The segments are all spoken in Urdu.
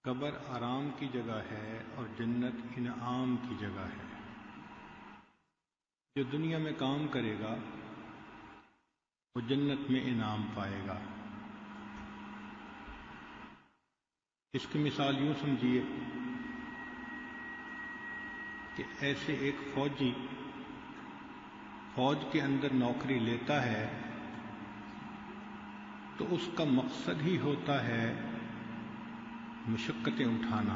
قبر آرام کی جگہ ہے اور جنت انعام کی جگہ ہے۔ جو دنیا میں کام کرے گا وہ جنت میں انعام پائے گا۔ اس کی مثال یوں سمجھیے کہ ایسے ایک فوجی فوج کے اندر نوکری لیتا ہے تو اس کا مقصد ہی ہوتا ہے مشقتیں اٹھانا۔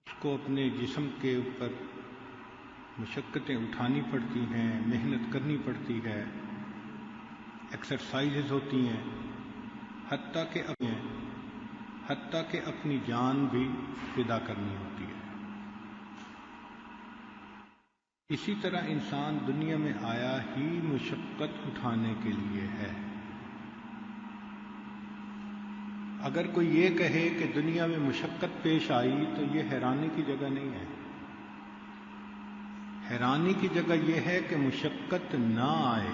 اس کو اپنے جسم کے اوپر مشقتیں اٹھانی پڑتی ہیں، محنت کرنی پڑتی ہے، ایکسرسائزز ہوتی ہیں، حتیٰ کہ اپنی جان بھی فدا کرنی ہوتی ہے۔ اسی طرح انسان دنیا میں آیا ہی مشقت اٹھانے کے لیے ہے۔ اگر کوئی یہ کہے کہ دنیا میں مشقت پیش آئی تو یہ حیرانی کی جگہ نہیں ہے۔ حیرانی کی جگہ یہ ہے کہ مشقت نہ آئے۔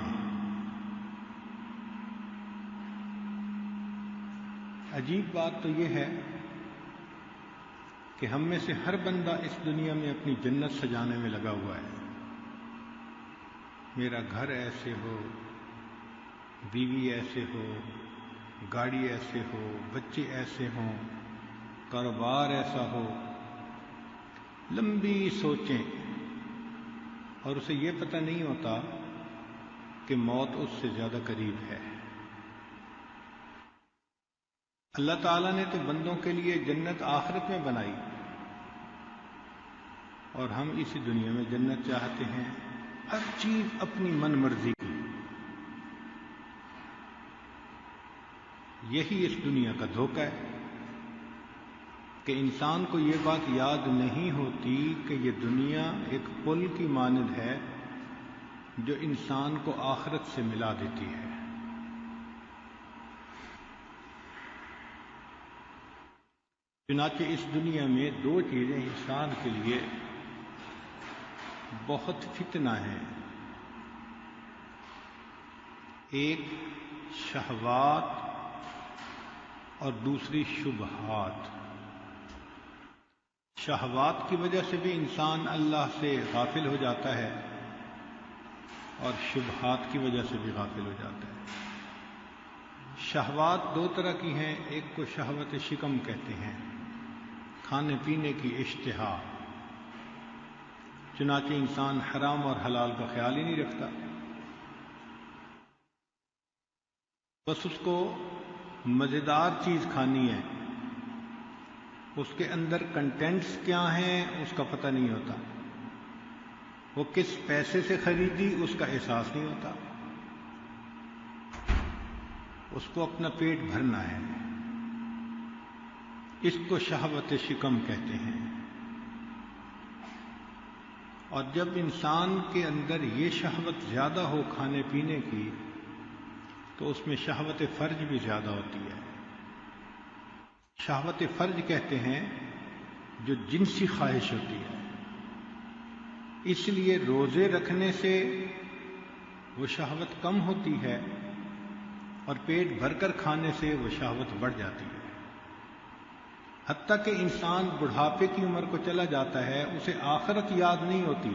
عجیب بات تو یہ ہے کہ ہم میں سے ہر بندہ اس دنیا میں اپنی جنت سجانے میں لگا ہوا ہے۔ میرا گھر ایسے ہو، بیوی ایسے ہو، گاڑی ایسے ہو، بچے ایسے ہوں، کاروبار ایسا ہو، لمبی سوچیں، اور اسے یہ پتہ نہیں ہوتا کہ موت اس سے زیادہ قریب ہے۔ اللہ تعالیٰ نے تو بندوں کے لیے جنت آخرت میں بنائی، اور ہم اسی دنیا میں جنت چاہتے ہیں، ہر چیز اپنی من مرضی کی۔ یہی اس دنیا کا دھوکہ ہے کہ انسان کو یہ بات یاد نہیں ہوتی کہ یہ دنیا ایک پل کی مانند ہے جو انسان کو آخرت سے ملا دیتی ہے۔ چنانچہ اس دنیا میں دو چیزیں انسان کے لیے بہت فتنہ ہیں، ایک شہوات اور دوسری شبہات۔ شہوات کی وجہ سے بھی انسان اللہ سے غافل ہو جاتا ہے اور شبہات کی وجہ سے بھی غافل ہو جاتا ہے۔ شہوات دو طرح کی ہیں، ایک کو شہوت شکم کہتے ہیں، کھانے پینے کی اشتہا، چنانچہ انسان حرام اور حلال کا خیال ہی نہیں رکھتا، بس اس کو مزیدار چیز کھانی ہے، اس کے اندر کنٹینٹس کیا ہیں اس کا پتہ نہیں ہوتا، وہ کس پیسے سے خریدی اس کا احساس نہیں ہوتا، اس کو اپنا پیٹ بھرنا ہے۔ اس کو شہوت شکم کہتے ہیں۔ اور جب انسان کے اندر یہ شہوت زیادہ ہو کھانے پینے کی تو اس میں شہوت فرج بھی زیادہ ہوتی ہے۔ شہوت فرج کہتے ہیں جو جنسی خواہش ہوتی ہے، اس لیے روزے رکھنے سے وہ شہوت کم ہوتی ہے اور پیٹ بھر کر کھانے سے وہ شہوت بڑھ جاتی ہے۔ حتیٰ کہ انسان بڑھاپے کی عمر کو چلا جاتا ہے، اسے آخرت یاد نہیں ہوتی،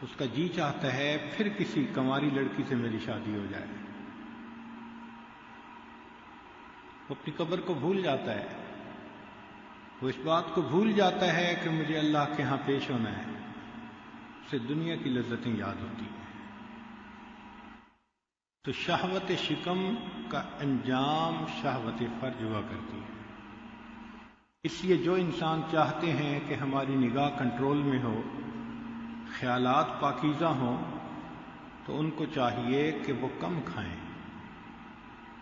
اس کا جی چاہتا ہے پھر کسی کنواری لڑکی سے میری شادی ہو جائے۔ وہ اپنی قبر کو بھول جاتا ہے، وہ اس بات کو بھول جاتا ہے کہ مجھے اللہ کے ہاں پیش ہونا ہے، اسے دنیا کی لذتیں یاد ہوتی ہیں۔ تو شہوت شکم کا انجام شہوت فرج ہوا کرتی ہے۔ اس لیے جو انسان چاہتے ہیں کہ ہماری نگاہ کنٹرول میں ہو، خیالات پاکیزہ ہوں، تو ان کو چاہیے کہ وہ کم کھائیں۔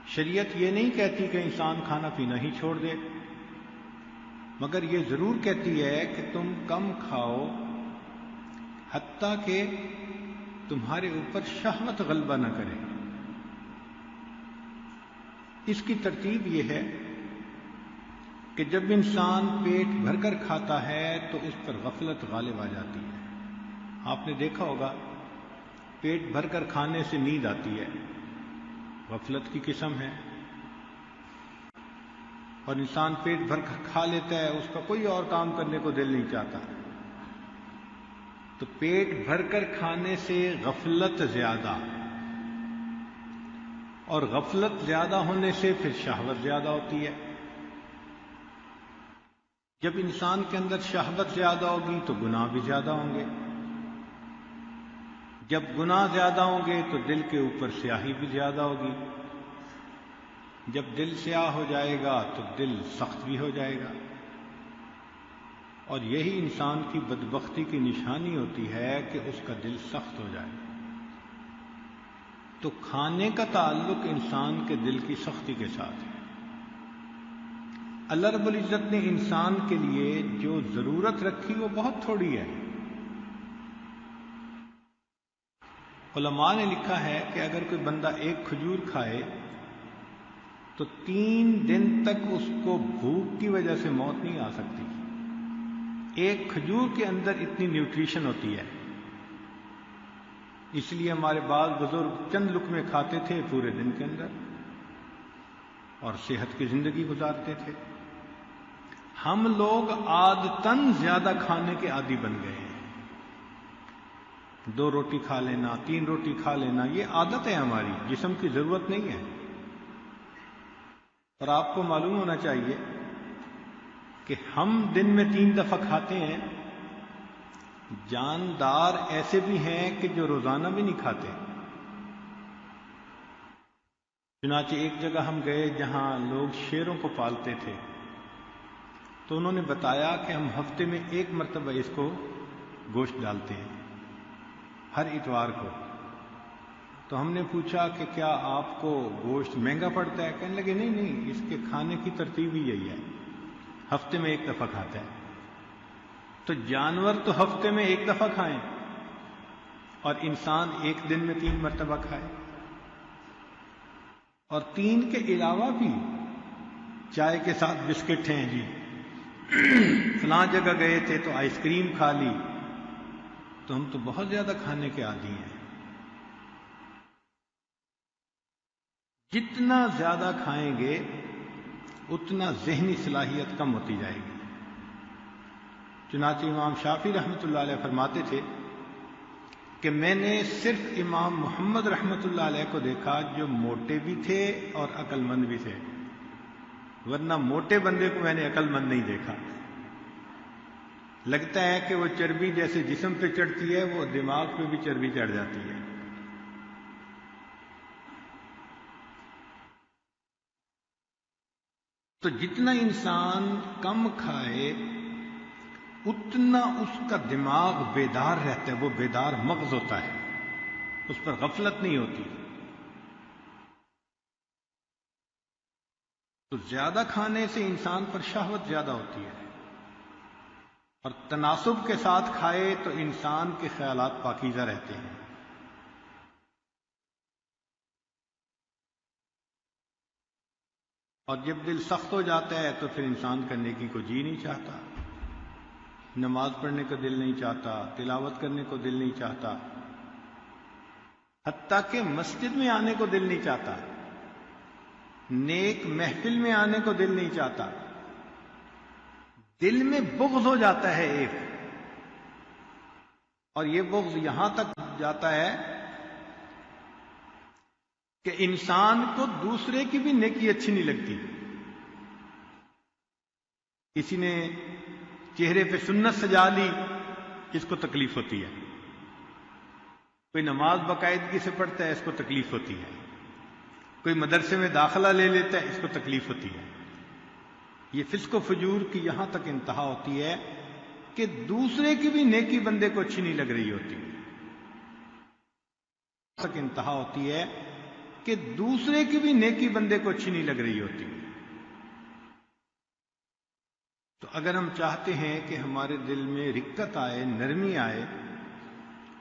شریعت یہ نہیں کہتی کہ انسان کھانا پینا ہی چھوڑ دے، مگر یہ ضرور کہتی ہے کہ تم کم کھاؤ حتیٰ کہ تمہارے اوپر شہوت غلبہ نہ کرے۔ اس کی ترتیب یہ ہے کہ جب انسان پیٹ بھر کر کھاتا ہے تو اس پر غفلت غالب آ جاتی ہے۔ آپ نے دیکھا ہوگا پیٹ بھر کر کھانے سے نیند آتی ہے، غفلت کی قسم ہے، اور انسان پیٹ بھر کر کھا لیتا ہے، اس کا کوئی اور کام کرنے کو دل نہیں چاہتا. تو پیٹ بھر کر کھانے سے غفلت زیادہ، اور غفلت زیادہ ہونے سے پھر شہوت زیادہ ہوتی ہے. جب انسان کے اندر شہوت زیادہ ہوگی تو گناہ بھی زیادہ ہوں گے. جب گناہ زیادہ ہوں گے تو دل کے اوپر سیاہی بھی زیادہ ہوگی. جب دل سیاہ ہو جائے گا تو دل سخت بھی ہو جائے گا، اور یہی انسان کی بدبختی کی نشانی ہوتی ہے کہ اس کا دل سخت ہو جائے. تو کھانے کا تعلق انسان کے دل کی سختی کے ساتھ ہے. اللہ رب العزت نے انسان کے لیے جو ضرورت رکھی وہ بہت تھوڑی ہے. علماء نے لکھا ہے کہ اگر کوئی بندہ ایک کھجور کھائے تو 3 دن تک اس کو بھوک کی وجہ سے موت نہیں آ سکتی. ایک کھجور کے اندر اتنی نیوٹریشن ہوتی ہے. اس لیے ہمارے بعض بزرگ چند لقمے کھاتے تھے پورے دن کے اندر اور صحت کی زندگی گزارتے تھے. ہم لوگ عادتاً زیادہ کھانے کے عادی بن گئے ہیں. 2 روٹی کھا لینا، 3 روٹی کھا لینا، یہ عادت ہے ہماری، جسم کی ضرورت نہیں ہے. اور آپ کو معلوم ہونا چاہیے کہ ہم دن میں 3 دفعہ کھاتے ہیں. جاندار ایسے بھی ہیں کہ جو روزانہ بھی نہیں کھاتے. چنانچہ ایک جگہ ہم گئے جہاں لوگ شیروں کو پالتے تھے، تو انہوں نے بتایا کہ ہم ہفتے میں 1 مرتبہ اس کو گوشت ڈالتے ہیں، ہر اتوار کو. تو ہم نے پوچھا کہ کیا آپ کو گوشت مہنگا پڑتا ہے؟ کہنے لگے نہیں، اس کے کھانے کی ترتیب ہی یہی ہے، ہفتے میں 1 دفعہ کھاتا ہے. تو جانور تو ہفتے میں 1 دفعہ کھائیں اور انسان ایک دن میں 3 مرتبہ کھائے. اور 3 کے علاوہ بھی چائے کے ساتھ بسکٹ ہیں جی، فلاں جگہ گئے تھے تو آئس کریم کھا لی. تو ہم تو بہت زیادہ کھانے کے عادی ہیں. جتنا زیادہ کھائیں گے اتنا ذہنی صلاحیت کم ہوتی جائے گی. چنانچہ امام شافعی رحمۃ اللہ علیہ فرماتے تھے کہ میں نے صرف امام محمد رحمۃ اللہ علیہ کو دیکھا جو موٹے بھی تھے اور عقل مند بھی تھے، ورنہ موٹے بندے کو میں نے عقل مند نہیں دیکھا. لگتا ہے کہ وہ چربی جیسے جسم پہ چڑھتی ہے وہ دماغ پہ بھی چربی چڑھ جاتی ہے. تو جتنا انسان کم کھائے اتنا اس کا دماغ بیدار رہتا ہے، وہ بیدار مغز ہوتا ہے، اس پر غفلت نہیں ہوتی. تو زیادہ کھانے سے انسان پر شہوت زیادہ ہوتی ہے، اور تناسب کے ساتھ کھائے تو انسان کے خیالات پاکیزہ رہتے ہیں. اور جب دل سخت ہو جاتا ہے تو پھر انسان کا نیکی کو جی نہیں چاہتا، نماز پڑھنے کو دل نہیں چاہتا، تلاوت کرنے کو دل نہیں چاہتا، حتیٰ کہ مسجد میں آنے کو دل نہیں چاہتا، نیک محفل میں آنے کو دل نہیں چاہتا. دل میں بغض ہو جاتا ہے ایک، اور یہ بغض یہاں تک جاتا ہے کہ انسان کو دوسرے کی بھی نیکی اچھی نہیں لگتی. کسی نے چہرے پہ سنت سجا لی، اس کو تکلیف ہوتی ہے. کوئی نماز باقاعدگی سے پڑھتا ہے، اس کو تکلیف ہوتی ہے. کوئی مدرسے میں داخلہ لے لیتا ہے، اس کو تکلیف ہوتی ہے. یہ فسق و فجور کی یہاں تک انتہا ہوتی ہے کہ دوسرے کی بھی نیکی بندے کو اچھی نہیں لگ رہی ہوتی. تک انتہا ہوتی ہے کہ دوسرے کی بھی نیکی بندے کو اچھی نہیں لگ رہی ہوتی. تو اگر ہم چاہتے ہیں کہ ہمارے دل میں رقت آئے، نرمی آئے،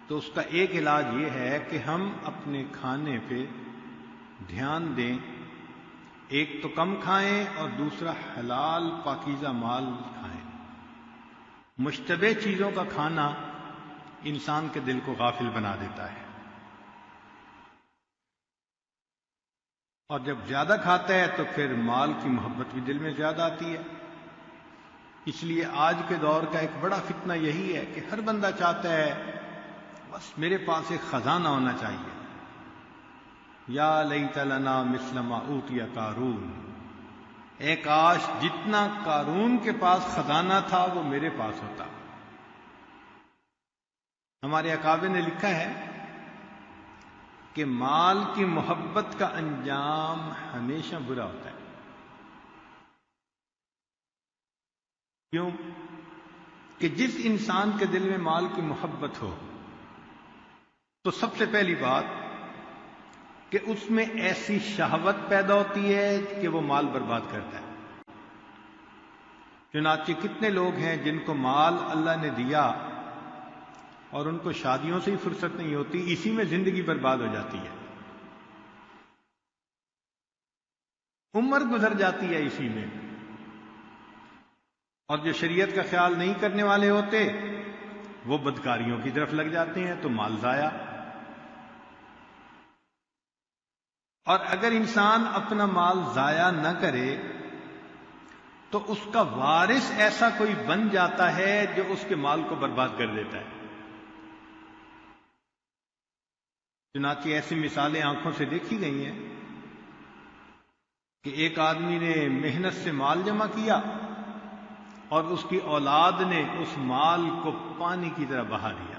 تو اس کا ایک علاج یہ ہے کہ ہم اپنے کھانے پہ دھیان دیں. ایک تو کم کھائیں اور دوسرا حلال پاکیزہ مال کھائیں. مشتبہ چیزوں کا کھانا انسان کے دل کو غافل بنا دیتا ہے. اور جب زیادہ کھاتا ہے تو پھر مال کی محبت بھی دل میں زیادہ آتی ہے۔ اس لیے آج کے دور کا ایک بڑا فتنہ یہی ہے کہ ہر بندہ چاہتا ہے بس میرے پاس ایک خزانہ ہونا چاہیے۔ یا لیت لنا مثل ما اوتی قارون، اے کاش جتنا قارون کے پاس خزانہ تھا وہ میرے پاس ہوتا۔ ہمارے اکابر نے لکھا ہے کہ مال کی محبت کا انجام ہمیشہ برا ہوتا ہے۔ کیوں؟ کہ جس انسان کے دل میں مال کی محبت ہو تو سب سے پہلی بات کہ اس میں ایسی شہوت پیدا ہوتی ہے کہ وہ مال برباد کرتا ہے۔ چنانچہ کتنے لوگ ہیں جن کو مال اللہ نے دیا اور ان کو شادیوں سے ہی فرصت نہیں ہوتی، اسی میں زندگی برباد ہو جاتی ہے، عمر گزر جاتی ہے اسی میں، اور جو شریعت کا خیال نہیں کرنے والے ہوتے وہ بدکاریوں کی طرف لگ جاتے ہیں تو مال ضائع۔ اور اگر انسان اپنا مال ضائع نہ کرے تو اس کا وارث ایسا کوئی بن جاتا ہے جو اس کے مال کو برباد کر دیتا ہے۔ چنانچہ ایسی مثالیں آنکھوں سے دیکھی گئی ہیں کہ ایک آدمی نے محنت سے مال جمع کیا اور اس کی اولاد نے اس مال کو پانی کی طرح بہا دیا۔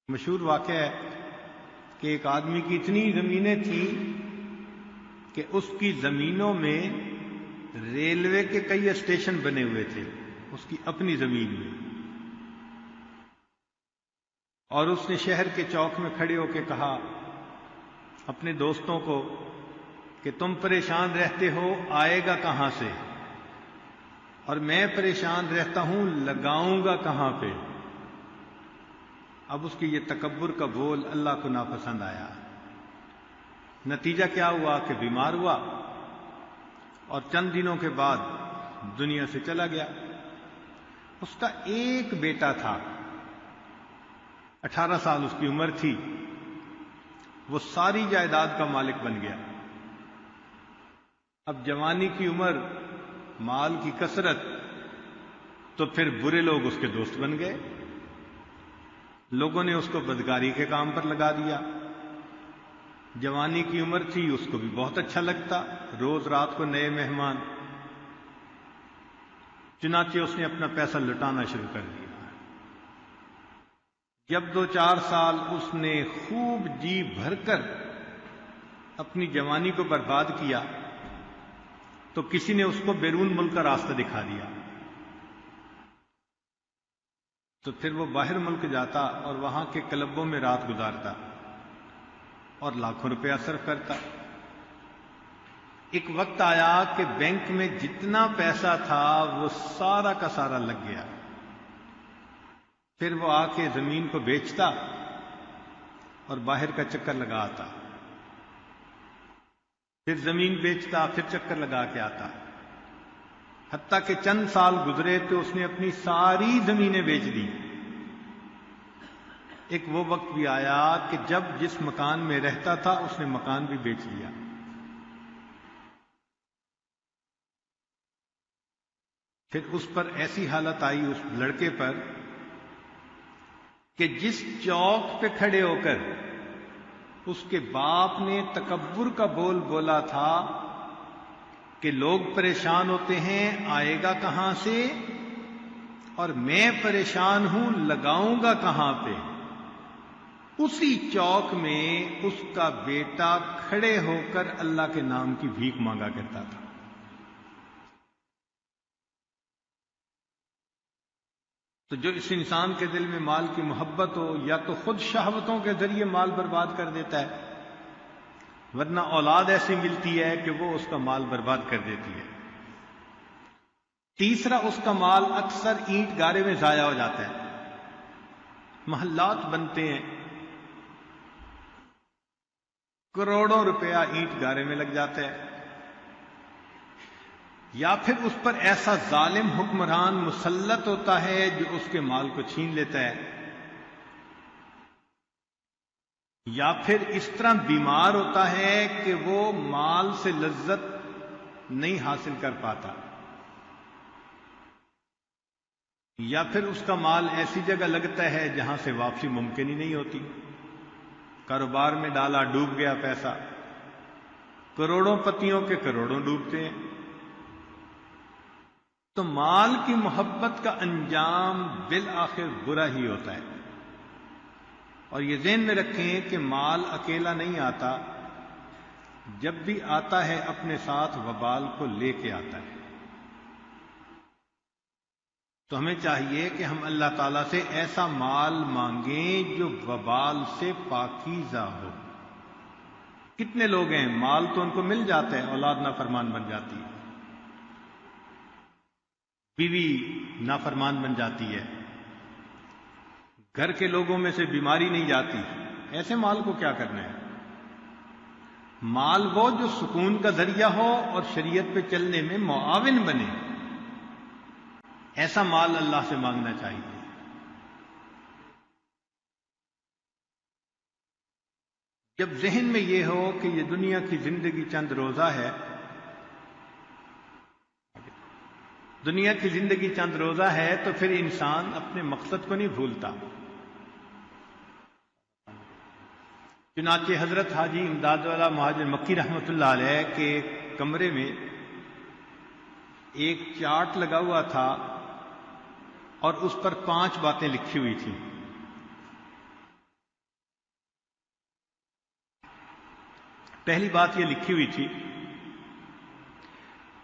مشہور واقعہ ہے کہ ایک آدمی کی اتنی زمینیں تھیں کہ اس کی زمینوں میں ریلوے کے کئی اسٹیشن بنے ہوئے تھے اس کی اپنی زمین میں، اور اس نے شہر کے چوک میں کھڑے ہو کے کہا اپنے دوستوں کو کہ تم پریشان رہتے ہو آئے گا کہاں سے، اور میں پریشان رہتا ہوں لگاؤں گا کہاں پہ۔ اب اس کی یہ تکبر کا بول اللہ کو ناپسند آیا۔ نتیجہ کیا ہوا کہ بیمار ہوا اور چند دنوں کے بعد دنیا سے چلا گیا۔ اس کا ایک بیٹا تھا، 18 سال اس کی عمر تھی، وہ ساری جائیداد کا مالک بن گیا۔ اب جوانی کی عمر، مال کی کثرت، تو پھر برے لوگ اس کے دوست بن گئے، لوگوں نے اس کو بدکاری کے کام پر لگا دیا۔ جوانی کی عمر تھی، اس کو بھی بہت اچھا لگتا، روز رات کو نئے مہمان، چنانچہ اس نے اپنا پیسہ لٹانا شروع کر دیا۔ جب 2-4 سال اس نے خوب جی بھر کر اپنی جوانی کو برباد کیا تو کسی نے اس کو بیرون ملک کا راستہ دکھا دیا، تو پھر وہ باہر ملک جاتا اور وہاں کے کلبوں میں رات گزارتا اور لاکھوں روپیہ صرف کرتا۔ ایک وقت آیا کہ بینک میں جتنا پیسہ تھا وہ سارا کا سارا لگ گیا۔ پھر وہ آ کے زمین کو بیچتا اور باہر کا چکر لگا آتا، پھر زمین بیچتا، پھر چکر لگا کے آتا، حتیٰ کہ چند سال گزرے تو اس نے اپنی ساری زمینیں بیچ دی۔ ایک وہ وقت بھی آیا کہ جب جس مکان میں رہتا تھا اس نے مکان بھی بیچ لیا۔ پھر اس پر ایسی حالت آئی اس لڑکے پر کہ جس چوک پہ کھڑے ہو کر اس کے باپ نے تکبر کا بول بولا تھا کہ لوگ پریشان ہوتے ہیں آئے گا کہاں سے، اور میں پریشان ہوں لگاؤں گا کہاں پہ، اسی چوک میں اس کا بیٹا کھڑے ہو کر اللہ کے نام کی بھیک مانگا کرتا تھا۔ تو جو اس انسان کے دل میں مال کی محبت ہو، یا تو خود شہوتوں کے ذریعے مال برباد کر دیتا ہے، ورنہ اولاد ایسی ملتی ہے کہ وہ اس کا مال برباد کر دیتی ہے۔ تیسرا، اس کا مال اکثر اینٹ گارے میں ضائع ہو جاتا ہے، محلات بنتے ہیں، کروڑوں روپیہ اینٹ گارے میں لگ جاتا ہے، یا پھر اس پر ایسا ظالم حکمران مسلط ہوتا ہے جو اس کے مال کو چھین لیتا ہے۔ یا پھر اس طرح بیمار ہوتا ہے کہ وہ مال سے لذت نہیں حاصل کر پاتا، یا پھر اس کا مال ایسی جگہ لگتا ہے جہاں سے واپسی ممکن ہی نہیں ہوتی، کاروبار میں ڈالا ڈوب گیا پیسہ، کروڑوں پتیوں کے کروڑوں ڈوبتے ہیں۔ تو مال کی محبت کا انجام بالآخر برا ہی ہوتا ہے۔ اور یہ ذہن میں رکھیں کہ مال اکیلا نہیں آتا، جب بھی آتا ہے اپنے ساتھ وبال کو لے کے آتا ہے۔ تو ہمیں چاہیے کہ ہم اللہ تعالیٰ سے ایسا مال مانگیں جو وبال سے پاکیزہ ہو۔ کتنے لوگ ہیں مال تو ان کو مل جاتا ہے، اولاد نافرمان بن جاتی ہے، بیوی نافرمان بن جاتی ہے، گھر کے لوگوں میں سے بیماری نہیں جاتی، ایسے مال کو کیا کرنا ہے؟ مال وہ جو سکون کا ذریعہ ہو اور شریعت پہ چلنے میں معاون بنے، ایسا مال اللہ سے مانگنا چاہیے۔ جب ذہن میں یہ ہو کہ یہ دنیا کی زندگی چند روزہ ہے، دنیا کی زندگی چند روزہ ہے، تو پھر انسان اپنے مقصد کو نہیں بھولتا۔ چنانچہ حضرت حاجی امداد والا مہاجر مکی رحمۃ اللہ علیہ کے کمرے میں ایک چارٹ لگا ہوا تھا اور اس پر 5 باتیں لکھی ہوئی تھیں۔ پہلی بات یہ لکھی ہوئی تھی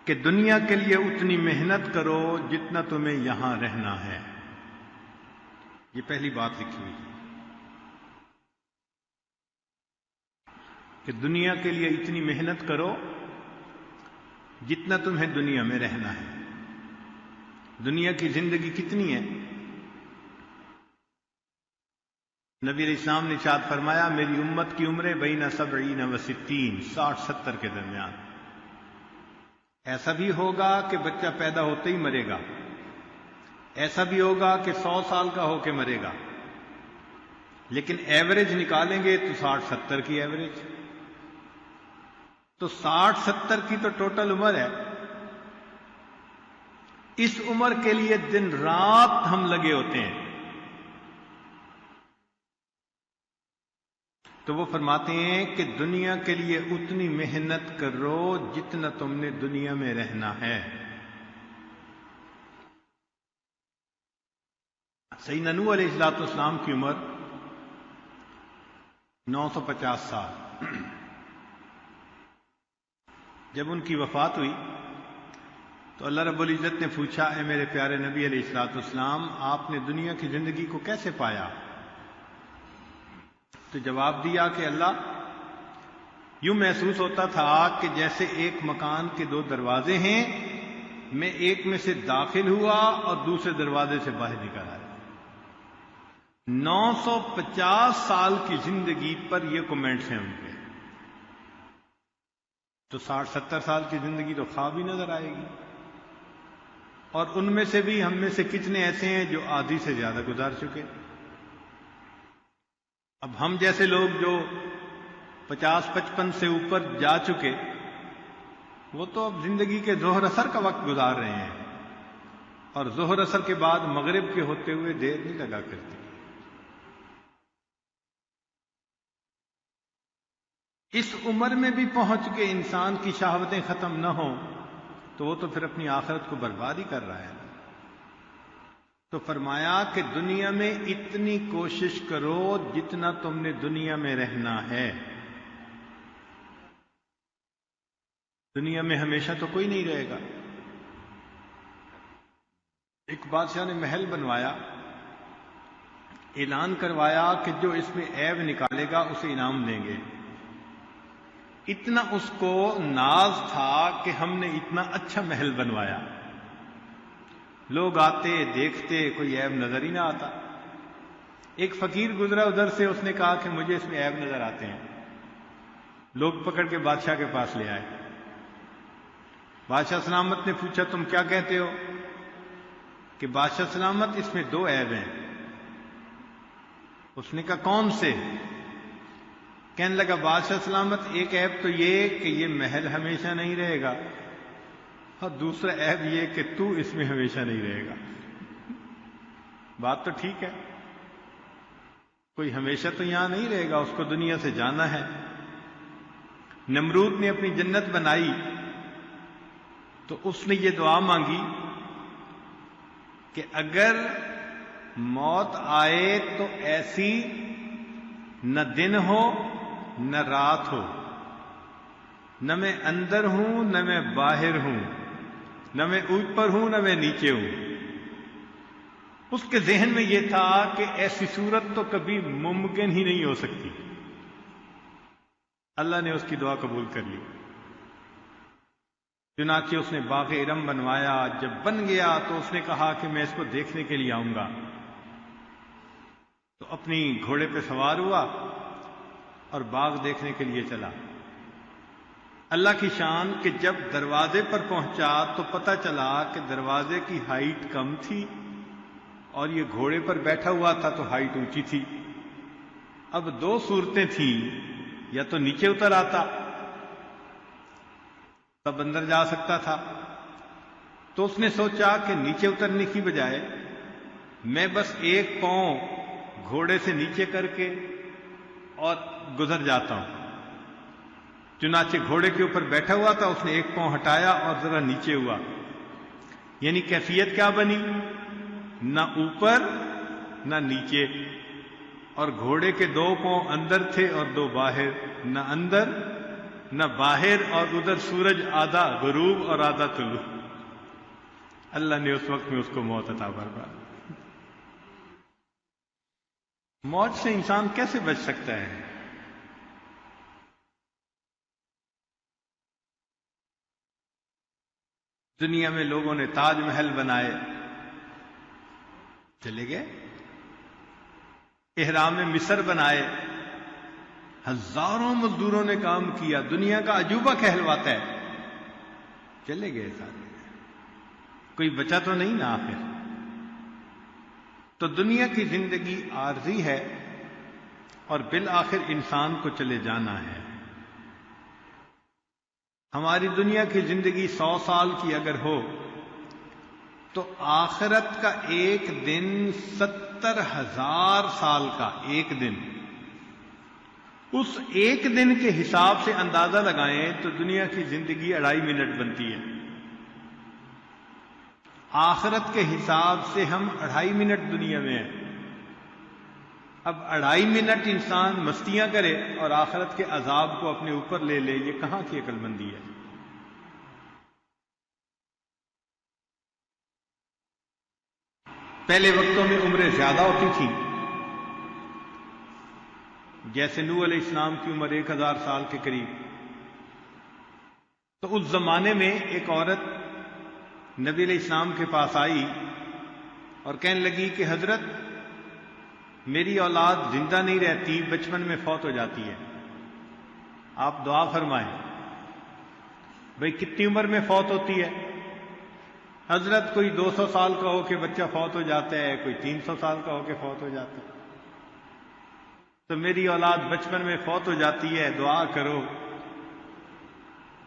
کہ دنیا کے لیے اتنی محنت کرو جتنا تمہیں یہاں رہنا ہے۔ یہ پہلی بات لکھی ہوئی تھی کہ دنیا کے لیے اتنی محنت کرو جتنا تمہیں دنیا میں رہنا ہے۔ دنیا کی زندگی کتنی ہے؟ نبی علیہ السلام نے ارشاد فرمایا میری امت کی عمریں بین 70 و 60، 60-70 کے درمیان۔ ایسا بھی ہوگا کہ بچہ پیدا ہوتے ہی مرے گا، ایسا بھی ہوگا کہ 100 سال کا ہو کے مرے گا، لیکن ایوریج نکالیں گے تو 60-70 کی ایوریج، تو 60-70 کی تو ٹوٹل عمر ہے۔ اس عمر کے لیے دن رات ہم لگے ہوتے ہیں۔ تو وہ فرماتے ہیں کہ دنیا کے لیے اتنی محنت کرو جتنا تم نے دنیا میں رہنا ہے۔ سیدنا نوح علیہ السلام کی عمر 950 سال۔ جب ان کی وفات ہوئی تو اللہ رب العزت نے پوچھا اے میرے پیارے نبی علیہ السلام آپ نے دنیا کی زندگی کو کیسے پایا؟ تو جواب دیا کہ اللہ یوں محسوس ہوتا تھا کہ جیسے ایک مکان کے 2 دروازے ہیں، میں ایک میں سے داخل ہوا اور دوسرے دروازے سے باہر نکل آیا۔ 950 سال کی زندگی پر یہ کمنٹس ہیں ان کے، تو 60-70 سال کی زندگی تو خواب ہی نظر آئے گی۔ اور ان میں سے بھی ہم میں سے کتنے ایسے ہیں جو آدھی سے زیادہ گزار چکے۔ اب ہم جیسے لوگ جو 50-55 سے اوپر جا چکے، وہ تو اب زندگی کے ظہر اثر کا وقت گزار رہے ہیں، اور ظہر اثر کے بعد مغرب کے ہوتے ہوئے دیر نہیں لگا کرتی۔ اس عمر میں بھی پہنچ کے انسان کی شہوتیں ختم نہ ہوں تو وہ تو پھر اپنی آخرت کو برباد ہی کر رہا ہے۔ تو فرمایا کہ دنیا میں اتنی کوشش کرو جتنا تم نے دنیا میں رہنا ہے۔ دنیا میں ہمیشہ تو کوئی نہیں رہے گا۔ ایک بادشاہ نے محل بنوایا، اعلان کروایا کہ جو اس میں عیب نکالے گا اسے انعام دیں گے۔ اتنا اس کو ناز تھا کہ ہم نے اتنا اچھا محل بنوایا، لوگ آتے دیکھتے کوئی عیب نظر ہی نہ آتا۔ ایک فقیر گزرا ادھر سے، اس نے کہا کہ مجھے اس میں عیب نظر آتے ہیں۔ لوگ پکڑ کے بادشاہ کے پاس لے آئے۔ بادشاہ سلامت نے پوچھا تم کیا کہتے ہو؟ کہ بادشاہ سلامت اس میں 2 عیب ہیں۔ اس نے کہا کون سے؟ کہنے لگا بادشاہ سلامت، ایک عیب تو یہ کہ یہ محل ہمیشہ نہیں رہے گا، اور دوسرا عیب یہ کہ تو اس میں ہمیشہ نہیں رہے گا۔ بات تو ٹھیک ہے، کوئی ہمیشہ تو یہاں نہیں رہے گا، اس کو دنیا سے جانا ہے۔ نمرود نے اپنی جنت بنائی تو اس نے یہ دعا مانگی کہ اگر موت آئے تو ایسی نہ دن ہو نہ رات ہو، نہ میں اندر ہوں نہ میں باہر ہوں، نہ میں اوپر ہوں نہ میں نیچے ہوں۔ اس کے ذہن میں یہ تھا کہ ایسی صورت تو کبھی ممکن ہی نہیں ہو سکتی۔ اللہ نے اس کی دعا قبول کر لی، چنانچہ اس نے باغ ارم بنوایا۔ جب بن گیا تو اس نے کہا کہ میں اس کو دیکھنے کے لیے آؤں گا، تو اپنی گھوڑے پہ سوار ہوا اور باغ دیکھنے کے لیے چلا۔ اللہ کی شان کہ جب دروازے پر پہنچا تو پتہ چلا کہ دروازے کی ہائٹ کم تھی اور یہ گھوڑے پر بیٹھا ہوا تھا تو ہائٹ اونچی تھی۔ اب دو صورتیں تھیں، یا تو نیچے اتر آتا تب اندر جا سکتا تھا، تو اس نے سوچا کہ نیچے اترنے کی بجائے میں بس ایک پاؤں گھوڑے سے نیچے کر کے اور گزر جاتا ہوں۔ چنانچہ گھوڑے کے اوپر بیٹھا ہوا تھا، اس نے ایک پاؤں ہٹایا اور ذرا نیچے ہوا، یعنی کیفیت کیا بنی؟ نہ اوپر نہ نیچے، اور گھوڑے کے دو پاؤں اندر تھے اور دو باہر، نہ اندر نہ باہر، اور ادھر سورج آدھا غروب اور آدھا طلوع۔ اللہ نے اس وقت میں اس کو موت عطا فرما۔ موت سے انسان کیسے بچ سکتا ہے؟ دنیا میں لوگوں نے تاج محل بنائے، چلے گئے، احرام مصر بنائے، ہزاروں مزدوروں نے کام کیا، دنیا کا عجوبہ کہلواتا ہے، چلے گئے سارے، کوئی بچا تو نہیں نا آخر۔ تو دنیا کی زندگی عارضی ہے اور بالآخر انسان کو چلے جانا ہے۔ ہماری دنیا کی زندگی 100 سال کی اگر ہو تو آخرت کا ایک دن 70,000 سال کا ایک دن۔ اس ایک دن کے حساب سے اندازہ لگائیں تو دنیا کی زندگی 2.5 منٹ بنتی ہے۔ آخرت کے حساب سے ہم 2.5 منٹ دنیا میں ہیں۔ اب 2.5 منٹ انسان مستیاں کرے اور آخرت کے عذاب کو اپنے اوپر لے لے، یہ کہاں کی عقل مندی ہے؟ پہلے وقتوں میں عمریں زیادہ ہوتی تھیں، جیسے نوح علیہ السلام کی عمر 1000 سال کے قریب۔ تو اس زمانے میں ایک عورت نبی علیہ السلام کے پاس آئی اور کہنے لگی کہ حضرت میری اولاد زندہ نہیں رہتی، بچپن میں فوت ہو جاتی ہے، آپ دعا فرمائیں۔ بھئی کتنی عمر میں فوت ہوتی ہے؟ حضرت کوئی 200 سال کا ہو کے بچہ فوت ہو جاتا ہے، کوئی 300 سال کا ہو کے فوت ہو جاتا ہے، تو میری اولاد بچپن میں فوت ہو جاتی ہے، دعا کرو۔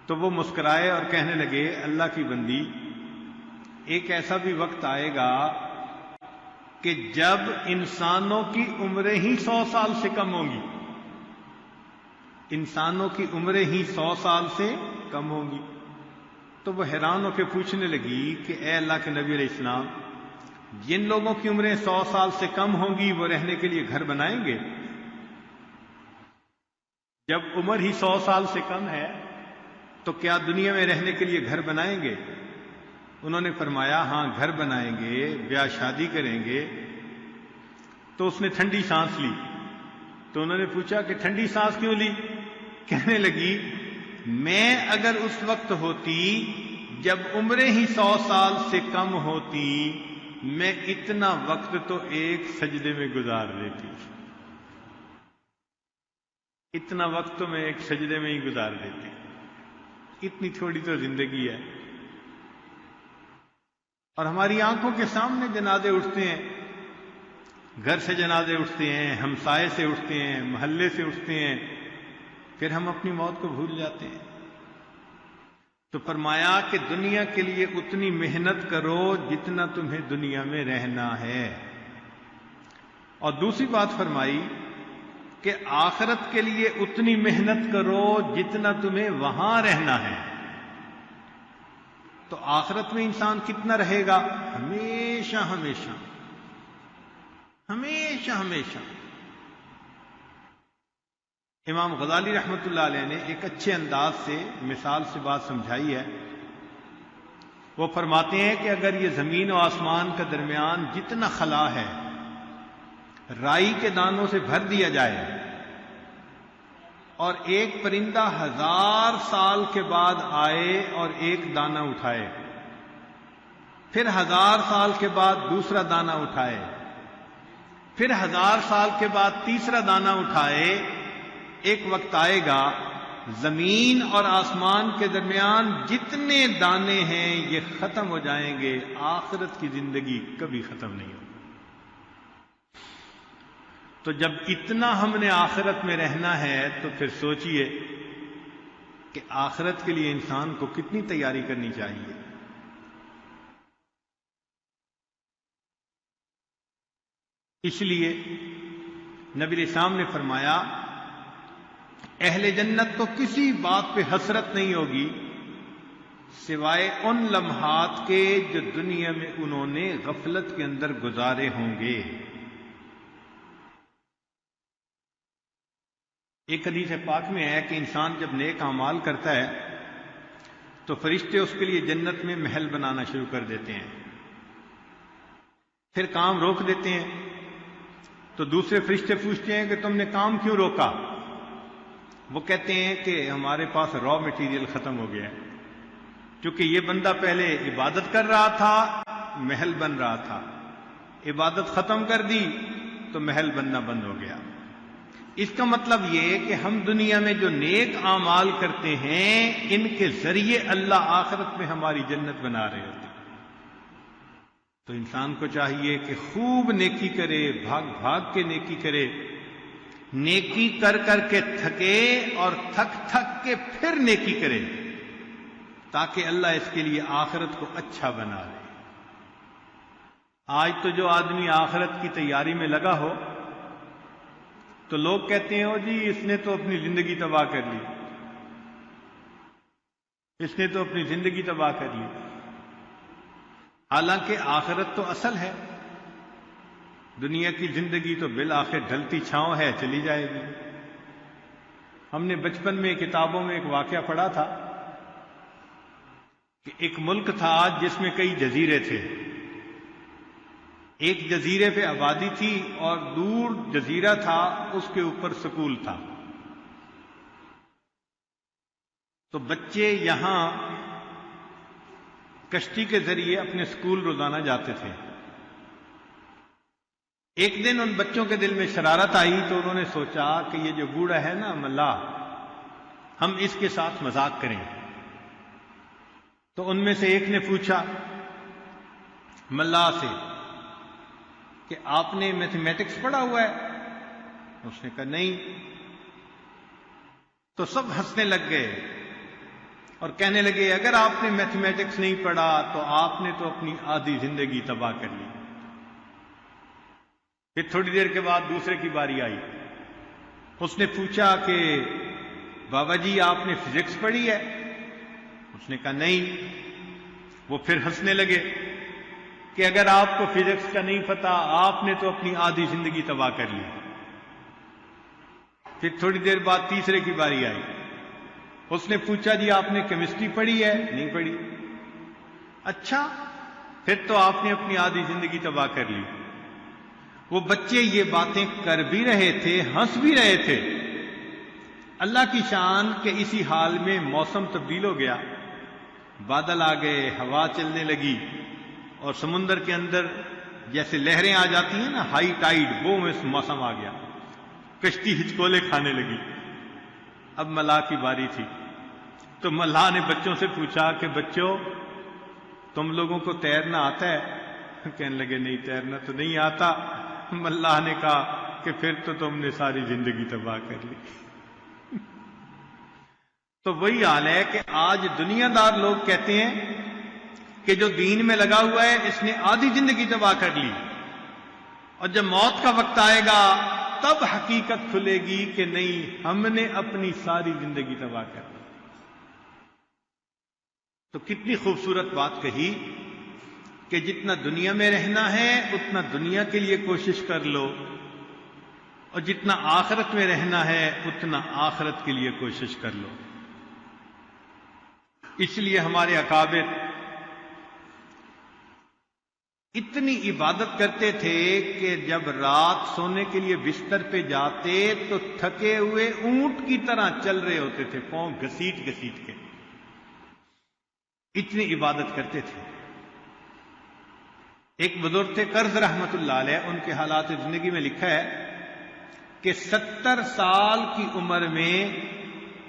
تو وہ مسکرائے اور کہنے لگے اللہ کی بندی، ایک ایسا بھی وقت آئے گا کہ جب انسانوں کی عمریں ہی 100 سال سے کم ہوں گی، انسانوں کی عمریں ہی 100 سال سے کم ہوں گی۔ تو وہ حیران ہو کے پوچھنے لگی کہ اے اللہ کے نبی علیہ السلام، جن لوگوں کی عمریں 100 سال سے کم ہوں گی وہ رہنے کے لیے گھر بنائیں گے؟ جب عمر ہی 100 سال سے کم ہے تو کیا دنیا میں رہنے کے لیے گھر بنائیں گے؟ انہوں نے فرمایا ہاں گھر بنائیں گے، بیاہ شادی کریں گے۔ تو اس نے ٹھنڈی سانس لی۔ تو انہوں نے پوچھا کہ ٹھنڈی سانس کیوں لی؟ کہنے لگی میں اگر اس وقت ہوتی جب عمریں ہی 100 سال سے کم ہوتی، میں اتنا وقت تو ایک سجدے میں گزار دیتی، اتنا وقت تو میں ایک سجدے میں ہی گزار دیتی۔ اتنی تھوڑی تو زندگی ہے، اور ہماری آنکھوں کے سامنے جنازے اٹھتے ہیں، گھر سے جنازے اٹھتے ہیں، ہمسائے سے اٹھتے ہیں، محلے سے اٹھتے ہیں، پھر ہم اپنی موت کو بھول جاتے ہیں۔ تو فرمایا کہ دنیا کے لیے اتنی محنت کرو جتنا تمہیں دنیا میں رہنا ہے، اور دوسری بات فرمائی کہ آخرت کے لیے اتنی محنت کرو جتنا تمہیں وہاں رہنا ہے۔ تو آخرت میں انسان کتنا رہے گا؟ ہمیشہ ہمیشہ ہمیشہ ہمیشہ۔ امام غزالی رحمۃ اللہ علیہ نے ایک اچھے انداز سے مثال سے بات سمجھائی ہے۔ وہ فرماتے ہیں کہ اگر یہ زمین و آسمان کا درمیان جتنا خلا ہے رائی کے دانوں سے بھر دیا جائے، اور ایک پرندہ 1000 سال کے بعد آئے اور ایک دانہ اٹھائے، پھر 1000 سال کے بعد دوسرا دانہ اٹھائے، پھر 1000 سال کے بعد تیسرا دانہ اٹھائے، ایک وقت آئے گا زمین اور آسمان کے درمیان جتنے دانے ہیں یہ ختم ہو جائیں گے، آخرت کی زندگی کبھی ختم نہیں ہوگی۔ تو جب اتنا ہم نے آخرت میں رہنا ہے تو پھر سوچئے کہ آخرت کے لیے انسان کو کتنی تیاری کرنی چاہیے۔ اس لیے نبی علیہ السلام نے فرمایا اہل جنت کو کسی بات پہ حسرت نہیں ہوگی سوائے ان لمحات کے جو دنیا میں انہوں نے غفلت کے اندر گزارے ہوں گے۔ ایک حدیث پاک میں ہے کہ انسان جب نیک اعمال کرتا ہے تو فرشتے اس کے لیے جنت میں محل بنانا شروع کر دیتے ہیں، پھر کام روک دیتے ہیں تو دوسرے فرشتے پوچھتے ہیں کہ تم نے کام کیوں روکا؟ وہ کہتے ہیں کہ ہمارے پاس را مٹیریل ختم ہو گیا ہے، کیونکہ یہ بندہ پہلے عبادت کر رہا تھا، محل بن رہا تھا، عبادت ختم کر دی تو محل بننا بند ہو گیا۔ اس کا مطلب یہ کہ ہم دنیا میں جو نیک اعمال کرتے ہیں ان کے ذریعے اللہ آخرت میں ہماری جنت بنا رہے ہوتے ہیں۔ تو انسان کو چاہیے کہ خوب نیکی کرے، بھاگ بھاگ کے نیکی کرے، نیکی کر کر کے تھکے اور تھک تھک کے پھر نیکی کرے، تاکہ اللہ اس کے لیے آخرت کو اچھا بنا دے۔ آج تو جو آدمی آخرت کی تیاری میں لگا ہو تو لوگ کہتے ہیں جی اس نے تو اپنی زندگی تباہ کر لی، اس نے تو اپنی زندگی تباہ کر لی، حالانکہ آخرت تو اصل ہے۔ دنیا کی زندگی تو بالآخر ڈھلتی چھاؤں ہے، چلی جائے گی۔ ہم نے بچپن میں کتابوں میں ایک واقعہ پڑھا تھا کہ ایک ملک تھا جس میں کئی جزیرے تھے، ایک جزیرے پہ آبادی تھی اور دور جزیرہ تھا اس کے اوپر سکول تھا۔ تو بچے یہاں کشتی کے ذریعے اپنے سکول روزانہ جاتے تھے۔ ایک دن ان بچوں کے دل میں شرارت آئی تو انہوں نے سوچا کہ یہ جو بوڑھا ہے نا ملاح، ہم اس کے ساتھ مذاق کریں۔ تو ان میں سے ایک نے پوچھا ملاح سے کہ آپ نے میتھمیٹکس پڑھا ہوا ہے؟ اس نے کہا نہیں۔ تو سب ہنسنے لگ گئے اور کہنے لگے اگر آپ نے میتھمیٹکس نہیں پڑھا تو آپ نے تو اپنی آدھی زندگی تباہ کر لی۔ پھر تھوڑی دیر کے بعد دوسرے کی باری آئی، اس نے پوچھا کہ بابا جی آپ نے فزکس پڑھی ہے؟ اس نے کہا نہیں۔ وہ پھر ہنسنے لگے کہ اگر آپ کو فزکس کا نہیں پتا آپ نے تو اپنی آدھی زندگی تباہ کر لی۔ پھر تھوڑی دیر بعد تیسرے کی باری آئی، اس نے پوچھا جی آپ نے کیمسٹری پڑھی ہے؟ نہیں پڑھی۔ اچھا، پھر تو آپ نے اپنی آدھی زندگی تباہ کر لی۔ وہ بچے یہ باتیں کر بھی رہے تھے، ہنس بھی رہے تھے۔ اللہ کی شان کہ اسی حال میں موسم تبدیل ہو گیا، بادل آ گئے، ہوا چلنے لگی اور سمندر کے اندر جیسے لہریں آ جاتی ہیں نا، ہائی ٹائیڈ، وہ موسم آ گیا، کشتی ہچکولے کھانے لگی۔ اب ملاح کی باری تھی تو ملاح نے بچوں سے پوچھا کہ بچوں تم لوگوں کو تیرنا آتا ہے؟ کہنے لگے نہیں تیرنا تو نہیں آتا۔ ملاح نے کہا کہ پھر تو تم نے ساری زندگی تباہ کر لی۔ تو وہی حال ہے کہ آج دنیا دار لوگ کہتے ہیں کہ جو دین میں لگا ہوا ہے اس نے آدھی زندگی تباہ کر لی، اور جب موت کا وقت آئے گا تب حقیقت کھلے گی کہ نہیں، ہم نے اپنی ساری زندگی تباہ کر دی۔ تو کتنی خوبصورت بات کہی کہ جتنا دنیا میں رہنا ہے اتنا دنیا کے لیے کوشش کر لو، اور جتنا آخرت میں رہنا ہے اتنا آخرت کے لیے کوشش کر لو۔ اس لیے ہمارے اکابر اتنی عبادت کرتے تھے کہ جب رات سونے کے لیے بستر پہ جاتے تو تھکے ہوئے اونٹ کی طرح چل رہے ہوتے تھے، پاؤں گھسیٹ گھسیٹ کے، اتنی عبادت کرتے تھے۔ ایک بزرگ تھے قرض رحمت اللہ علیہ، ان کے حالات زندگی میں لکھا ہے کہ 70 سال کی عمر میں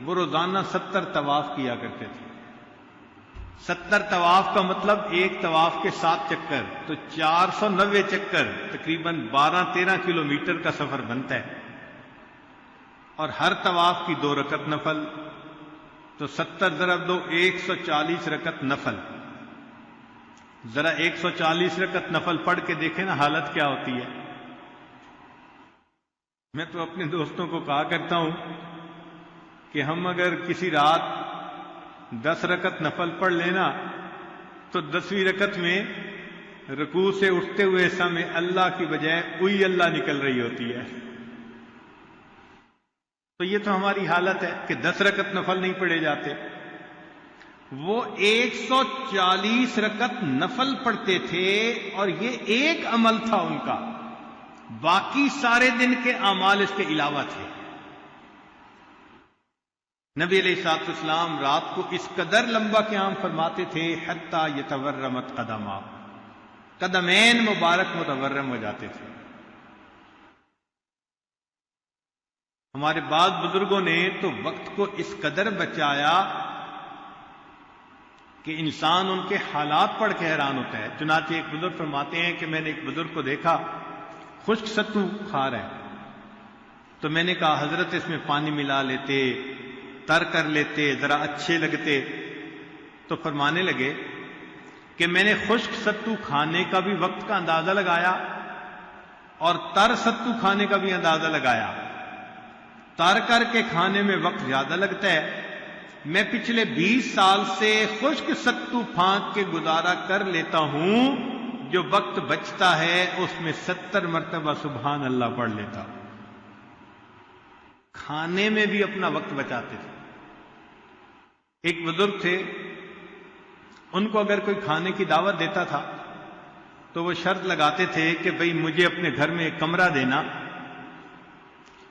وہ روزانہ 70 طواف کیا کرتے تھے۔ 70 طواف کا مطلب ایک طواف کے 7 چکر، تو 490 چکر، تقریباً 12-13 کلومیٹر کا سفر بنتا ہے، اور ہر طواف کی 2 رکعت نفل، تو 70 ضرب 2 140 رکعت نفل۔ ذرا 140 رکعت نفل پڑھ کے دیکھیں نا حالت کیا ہوتی ہے۔ میں تو اپنے دوستوں کو کہا کرتا ہوں کہ ہم اگر کسی رات 10 رکعت نفل پڑھ لینا تو 10ویں رکعت میں رکوع سے اٹھتے ہوئے سامنے اللہ کی بجائے اوئی اللہ نکل رہی ہوتی ہے۔ تو یہ تو ہماری حالت ہے کہ 10 رکعت نفل نہیں پڑھے جاتے۔ وہ 140 رکعت نفل پڑھتے تھے، اور یہ ایک عمل تھا ان کا، باقی سارے دن کے اعمال اس کے علاوہ تھے۔ نبی علیہ الصلوۃ والسلام رات کو اس قدر لمبا قیام فرماتے تھے حتی یتورمت قدما، قدمین مبارک متورم ہو جاتے تھے۔ ہمارے بعض بزرگوں نے تو وقت کو اس قدر بچایا کہ انسان ان کے حالات پڑھ کے حیران ہوتا ہے۔ چنانچہ ایک بزرگ فرماتے ہیں کہ میں نے ایک بزرگ کو دیکھا خشک ستو کھا رہا ہے، تو میں نے کہا حضرت اس میں پانی ملا لیتے، تر کر لیتے، ذرا اچھے لگتے۔ تو فرمانے لگے کہ میں نے خشک ستو کھانے کا بھی وقت کا اندازہ لگایا اور تر ستو کھانے کا بھی اندازہ لگایا۔ تر کر کے کھانے میں وقت زیادہ لگتا ہے، میں پچھلے 20 سال سے خشک ستو پھانک کے گزارا کر لیتا ہوں، جو وقت بچتا ہے اس میں 70 مرتبہ سبحان اللہ پڑھ لیتا ہوں۔ کھانے میں بھی اپنا وقت بچاتے تھے۔ ایک بزرگ تھے، ان کو اگر کوئی کھانے کی دعوت دیتا تھا تو وہ شرط لگاتے تھے کہ بھئی مجھے اپنے گھر میں ایک کمرہ دینا،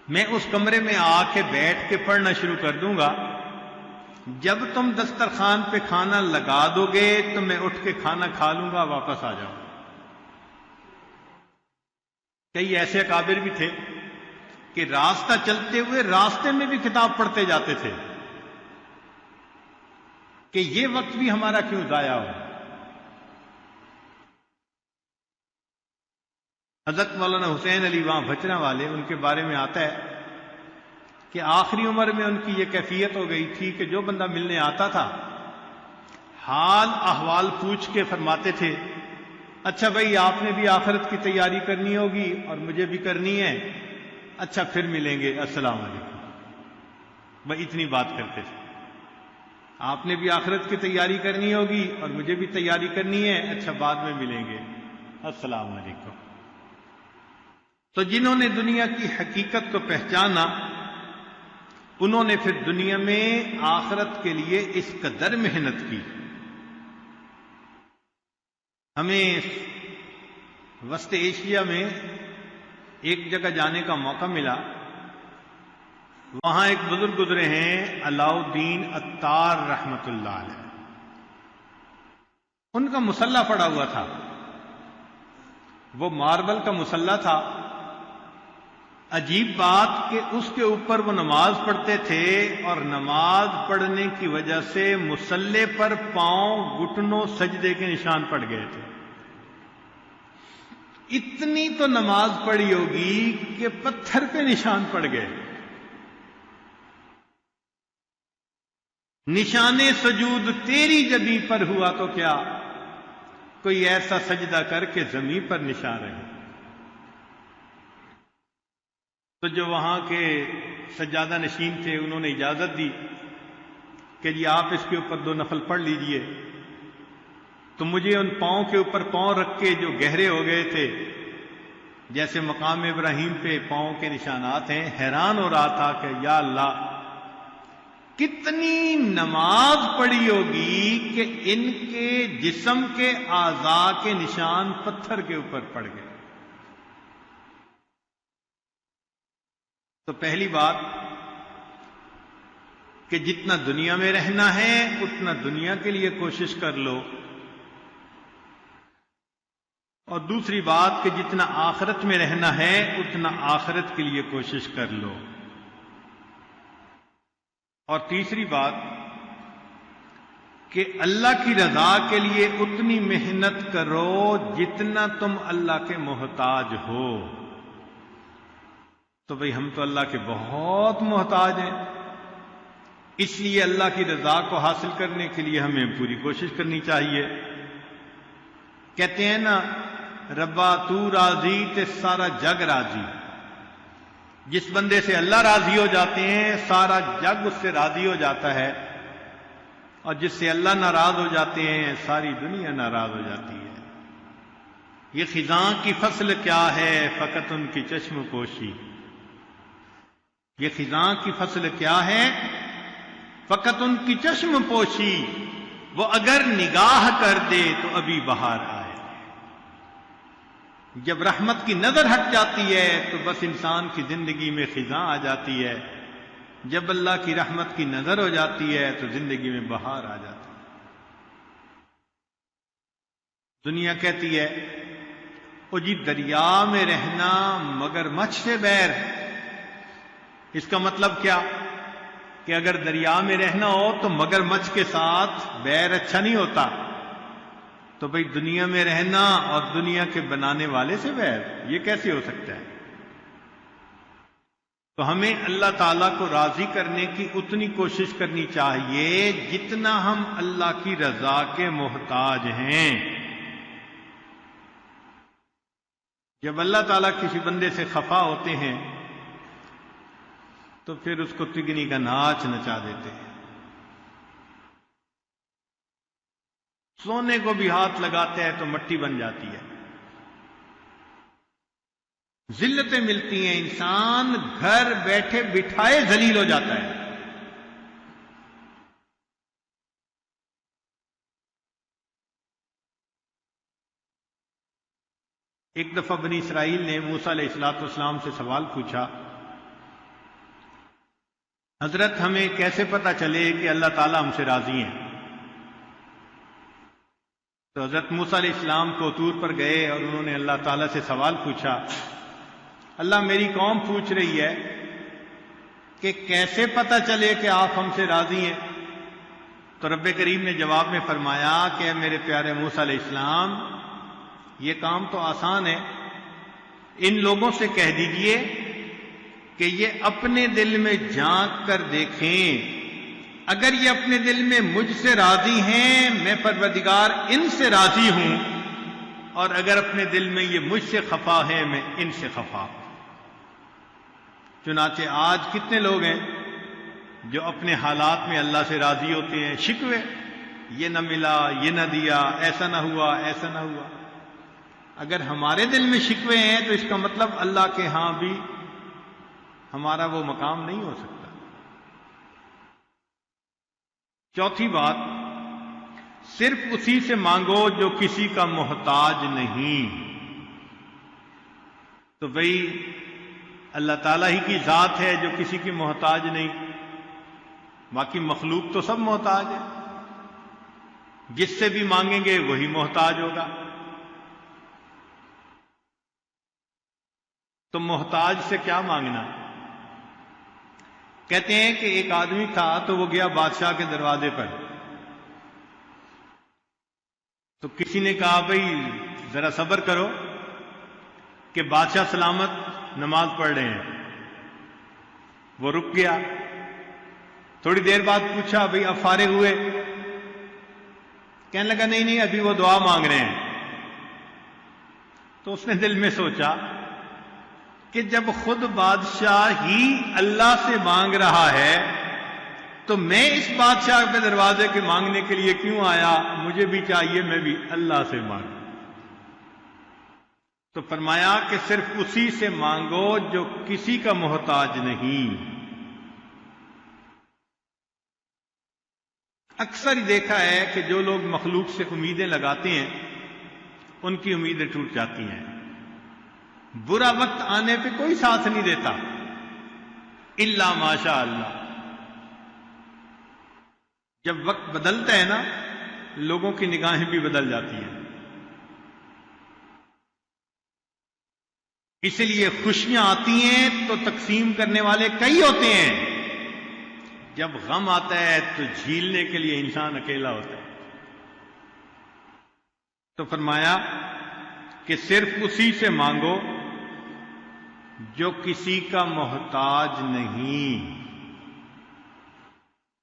میں اس کمرے میں آ کے بیٹھ کے پڑھنا شروع کر دوں گا، جب تم دسترخوان پہ کھانا لگا دو گے تو میں اٹھ کے کھانا کھا لوں گا، واپس آ جاؤں۔ کئی ایسے اکابر بھی تھے کہ راستہ چلتے ہوئے راستے میں بھی کتاب پڑھتے جاتے تھے کہ یہ وقت بھی ہمارا کیوں ضائع ہو۔ حضرت مولانا حسین علی وہاں بھچنا والے، ان کے بارے میں آتا ہے کہ آخری عمر میں ان کی یہ کیفیت ہو گئی تھی کہ جو بندہ ملنے آتا تھا حال احوال پوچھ کے فرماتے تھے اچھا بھائی آپ نے بھی آخرت کی تیاری کرنی ہوگی اور مجھے بھی کرنی ہے، اچھا پھر ملیں گے، السلام علیکم۔ بھائی اتنی بات کرتے تھے، آپ نے بھی آخرت کی تیاری کرنی ہوگی اور مجھے بھی تیاری کرنی ہے، اچھا بعد میں ملیں گے، السلام علیکم۔ تو جنہوں نے دنیا کی حقیقت کو پہچانا انہوں نے پھر دنیا میں آخرت کے لیے اس قدر محنت کی۔ ہمیں وسط ایشیا میں ایک جگہ جانے کا موقع ملا، وہاں ایک بزرگ گزرے ہیں علاء الدین عطار رحمت اللہ علیہ، ان کا مصلی پڑا ہوا تھا، وہ ماربل کا مصلی تھا۔ عجیب بات کہ اس کے اوپر وہ نماز پڑھتے تھے اور نماز پڑھنے کی وجہ سے مصلی پر پاؤں گھٹنوں سجدے کے نشان پڑ گئے تھے۔ اتنی تو نماز پڑھی ہوگی کہ پتھر پہ نشان پڑ گئے۔ نشان سجود تیری جبیں پر ہوا تو کیا، کوئی ایسا سجدہ کر کے زمین پر نشان رہے۔ تو جو وہاں کے سجادہ نشین تھے انہوں نے اجازت دی کہ جی آپ اس کے اوپر 2 نفل پڑھ لیجئے۔ تو مجھے ان پاؤں کے اوپر پاؤں رکھ کے جو گہرے ہو گئے تھے، جیسے مقام ابراہیم پہ پاؤں کے نشانات ہیں، حیران ہو رہا تھا کہ یا اللہ کتنی نماز پڑھی ہوگی کہ ان کے جسم کے اعضاء کے نشان پتھر کے اوپر پڑ گئے۔ تو پہلی بات کہ جتنا دنیا میں رہنا ہے اتنا دنیا کے لیے کوشش کر لو، اور دوسری بات کہ جتنا آخرت میں رہنا ہے اتنا آخرت کے لیے کوشش کر لو، اور تیسری بات کہ اللہ کی رضا کے لیے اتنی محنت کرو جتنا تم اللہ کے محتاج ہو۔ تو بھئی ہم تو اللہ کے بہت محتاج ہیں، اس لیے اللہ کی رضا کو حاصل کرنے کے لیے ہمیں پوری کوشش کرنی چاہیے۔ کہتے ہیں نا ربا تو راضی تے سارا جگ راضی۔ جس بندے سے اللہ راضی ہو جاتے ہیں سارا جگ اس سے راضی ہو جاتا ہے، اور جس سے اللہ ناراض ہو جاتے ہیں ساری دنیا ناراض ہو جاتی ہے۔ یہ خزاں کی فصل کیا ہے فقط ان کی چشم پوشی، یہ خزاں کی فصل کیا ہے فقط ان کی چشم پوشی، وہ اگر نگاہ کر دے تو ابھی بہار آئے۔ جب رحمت کی نظر ہٹ جاتی ہے تو بس انسان کی زندگی میں خزاں آ جاتی ہے، جب اللہ کی رحمت کی نظر ہو جاتی ہے تو زندگی میں بہار آ جاتی ہے۔ دنیا کہتی ہے او جی دریا میں رہنا مگر مچھ سے بیر۔ اس کا مطلب کیا کہ اگر دریا میں رہنا ہو تو مگر مچھ کے ساتھ بیر اچھا نہیں ہوتا، تو بھئی دنیا میں رہنا اور دنیا کے بنانے والے سے بیر، یہ کیسے ہو سکتا ہے؟ تو ہمیں اللہ تعالیٰ کو راضی کرنے کی اتنی کوشش کرنی چاہیے جتنا ہم اللہ کی رضا کے محتاج ہیں۔ جب اللہ تعالیٰ کسی بندے سے خفا ہوتے ہیں تو پھر اس کو تگنی کا ناچ نچا دیتے ہیں، سونے کو بھی ہاتھ لگاتے ہیں تو مٹی بن جاتی ہے، ذلتیں ملتی ہیں، انسان گھر بیٹھے بٹھائے ذلیل ہو جاتا ہے۔ ایک دفعہ بنی اسرائیل نے موسیٰ علیہ السلام سے سوال پوچھا، حضرت ہمیں کیسے پتہ چلے کہ اللہ تعالیٰ ہم سے راضی ہیں؟ تو حضرت موسیٰ علیہ السلام کو طور پر گئے اور انہوں نے اللہ تعالیٰ سے سوال پوچھا، اللہ میری قوم پوچھ رہی ہے کہ کیسے پتہ چلے کہ آپ ہم سے راضی ہیں؟ تو رب کریم نے جواب میں فرمایا کہ اے میرے پیارے موسیٰ علیہ السلام، یہ کام تو آسان ہے، ان لوگوں سے کہہ دیجئے کہ یہ اپنے دل میں جھانک کر دیکھیں، اگر یہ اپنے دل میں مجھ سے راضی ہیں میں پروردگار ان سے راضی ہوں، اور اگر اپنے دل میں یہ مجھ سے خفا ہے میں ان سے خفا ہوں۔ چنانچہ آج کتنے لوگ ہیں جو اپنے حالات میں اللہ سے راضی ہوتے ہیں، شکوے، یہ نہ ملا، یہ نہ دیا، ایسا نہ ہوا، ایسا نہ ہوا۔ اگر ہمارے دل میں شکوے ہیں تو اس کا مطلب اللہ کے ہاں بھی ہمارا وہ مقام نہیں ہو سکتا۔ چوتھی بات، صرف اسی سے مانگو جو کسی کا محتاج نہیں۔ تو بھئی اللہ تعالیٰ ہی کی ذات ہے جو کسی کی محتاج نہیں، باقی مخلوق تو سب محتاج ہے، جس سے بھی مانگیں گے وہی محتاج ہوگا۔ تو محتاج سے کیا مانگنا؟ کہتے ہیں کہ ایک آدمی تھا تو وہ گیا بادشاہ کے دروازے پر، تو کسی نے کہا بھئی ذرا صبر کرو کہ بادشاہ سلامت نماز پڑھ رہے ہیں۔ وہ رک گیا، تھوڑی دیر بعد پوچھا بھئی اب فارغ ہوئے؟ کہنے لگا نہیں ابھی وہ دعا مانگ رہے ہیں۔ تو اس نے دل میں سوچا کہ جب خود بادشاہ ہی اللہ سے مانگ رہا ہے تو میں اس بادشاہ کے دروازے کے مانگنے کے لیے کیوں آیا؟ مجھے بھی چاہیے میں بھی اللہ سے مانگوں۔ تو فرمایا کہ صرف اسی سے مانگو جو کسی کا محتاج نہیں۔ اکثر ہی دیکھا ہے کہ جو لوگ مخلوق سے امیدیں لگاتے ہیں ان کی امیدیں ٹوٹ جاتی ہیں۔ برا وقت آنے پہ کوئی ساتھ نہیں دیتا الا ماشاء اللہ۔ جب وقت بدلتا ہے نا لوگوں کی نگاہیں بھی بدل جاتی ہیں۔ اس لیے خوشیاں آتی ہیں تو تقسیم کرنے والے کئی ہوتے ہیں، جب غم آتا ہے تو جھیلنے کے لیے انسان اکیلا ہوتا ہے۔ تو فرمایا کہ صرف اسی سے مانگو جو کسی کا محتاج نہیں۔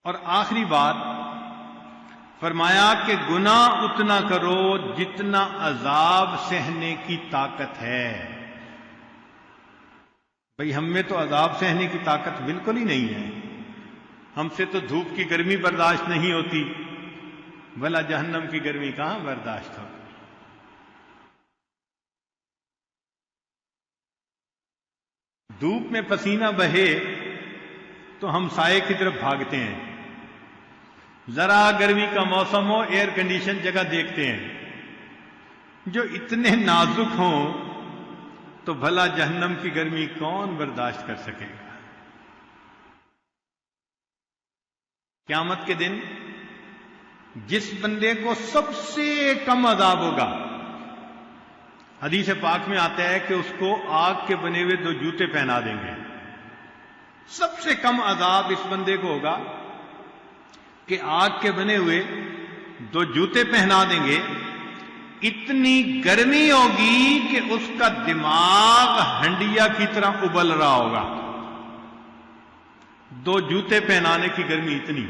اور آخری بات فرمایا کہ گناہ اتنا کرو جتنا عذاب سہنے کی طاقت ہے۔ بھئی ہم میں تو عذاب سہنے کی طاقت بالکل ہی نہیں ہے۔ ہم سے تو دھوپ کی گرمی برداشت نہیں ہوتی، بھلا جہنم کی گرمی کہاں برداشت ہوتی۔ دھوپ میں پسینہ بہے تو ہم سائے کی طرف بھاگتے ہیں، ذرا گرمی کا موسم ہو ایئر کنڈیشن جگہ دیکھتے ہیں۔ جو اتنے نازک ہوں تو بھلا جہنم کی گرمی کون برداشت کر سکے گا؟ قیامت کے دن جس بندے کو سب سے کم عذاب ہوگا، حدیث پاک میں آتا ہے کہ اس کو آگ کے بنے ہوئے 2 جوتے پہنا دیں گے۔ سب سے کم عذاب اس بندے کو ہوگا کہ آگ کے بنے ہوئے 2 جوتے پہنا دیں گے۔ اتنی گرمی ہوگی کہ اس کا دماغ ہنڈیا کی طرح ابل رہا ہوگا۔ 2 جوتے پہنانے کی گرمی اتنی،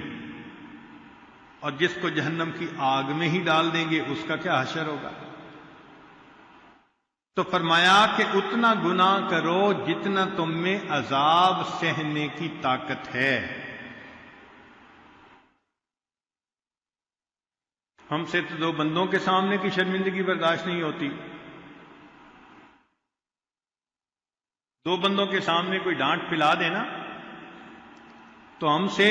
اور جس کو جہنم کی آگ میں ہی ڈال دیں گے اس کا کیا حشر ہوگا؟ تو فرمایا کہ اتنا گناہ کرو جتنا تم میں عذاب سہنے کی طاقت ہے۔ ہم سے تو 2 بندوں کے سامنے کی شرمندگی برداشت نہیں ہوتی، 2 بندوں کے سامنے کوئی ڈانٹ پلا دینا تو ہم سے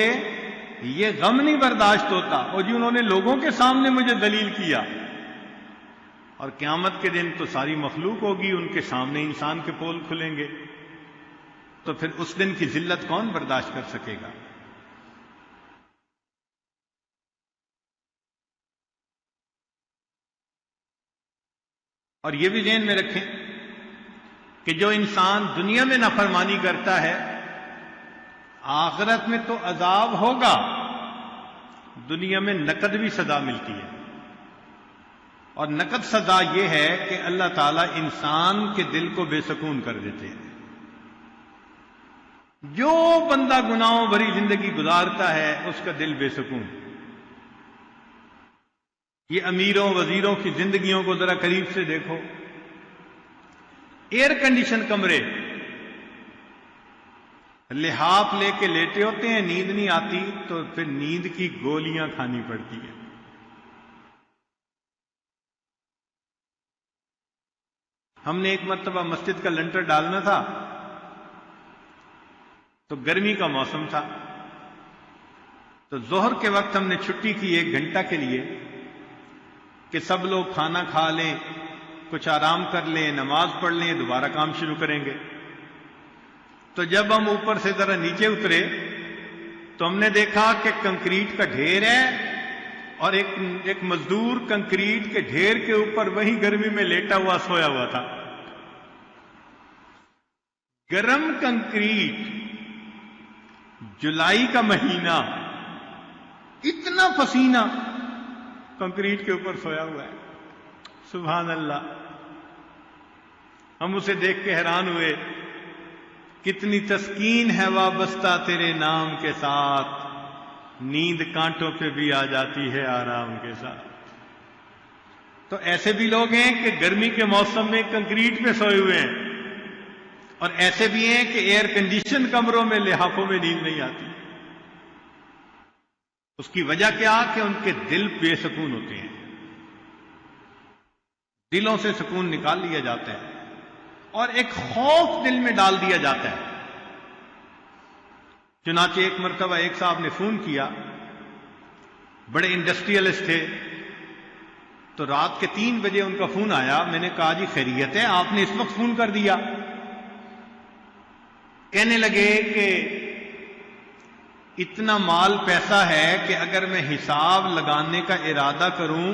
یہ غم نہیں برداشت ہوتا، اور جی انہوں نے لوگوں کے سامنے مجھے ذلیل کیا۔ اور قیامت کے دن تو ساری مخلوق ہوگی، ان کے سامنے انسان کے پول کھلیں گے، تو پھر اس دن کی ذلت کون برداشت کر سکے گا؟ اور یہ بھی ذہن میں رکھیں کہ جو انسان دنیا میں نافرمانی کرتا ہے آخرت میں تو عذاب ہوگا، دنیا میں نقد بھی سزا ملتی ہے۔ اور نقد سزا یہ ہے کہ اللہ تعالیٰ انسان کے دل کو بے سکون کر دیتے ہیں۔ جو بندہ گناہوں بھری زندگی گزارتا ہے اس کا دل بے سکون۔ یہ امیروں وزیروں کی زندگیوں کو ذرا قریب سے دیکھو، ایئر کنڈیشن کمرے، لحاف لے کے لیٹے ہوتے ہیں، نیند نہیں آتی تو پھر نیند کی گولیاں کھانی پڑتی ہیں۔ ہم نے ایک مرتبہ مسجد کا لنٹر ڈالنا تھا تو گرمی کا موسم تھا، تو ظہر کے وقت ہم نے چھٹی کی 1 گھنٹہ کے لیے کہ سب لوگ کھانا کھا لیں، کچھ آرام کر لیں، نماز پڑھ لیں، دوبارہ کام شروع کریں گے۔ تو جب ہم اوپر سے ذرا نیچے اترے تو ہم نے دیکھا کہ کنکریٹ کا ڈھیر ہے، اور ایک مزدور کنکریٹ کے ڈھیر کے اوپر وہیں گرمی میں لیٹا ہوا سویا ہوا تھا۔ گرم کنکریٹ، جولائی کا مہینہ، اتنا پسینہ، کنکریٹ کے اوپر سویا ہوا ہے۔ سبحان اللہ، ہم اسے دیکھ کے حیران ہوئے، کتنی تسکین ہے وابستہ تیرے نام کے ساتھ، نیند کانٹوں پہ بھی آ جاتی ہے آرام کے ساتھ۔ تو ایسے بھی لوگ ہیں کہ گرمی کے موسم میں کنکریٹ پہ سوئے ہوئے ہیں، اور ایسے بھی ہیں کہ ایئر کنڈیشن کمروں میں لحافوں میں نیند نہیں آتی۔ اس کی وجہ کیا کہ ان کے دل بے سکون ہوتے ہیں، دلوں سے سکون نکال لیا جاتا ہے اور ایک خوف دل میں ڈال دیا جاتا ہے۔ چنانچہ ایک مرتبہ ایک صاحب نے فون کیا، بڑے انڈسٹریلسٹ تھے، تو رات کے 3 بجے ان کا فون آیا۔ میں نے کہا جی خیریت ہے، آپ نے اس وقت فون کر دیا؟ کہنے لگے کہ اتنا مال پیسہ ہے کہ اگر میں حساب لگانے کا ارادہ کروں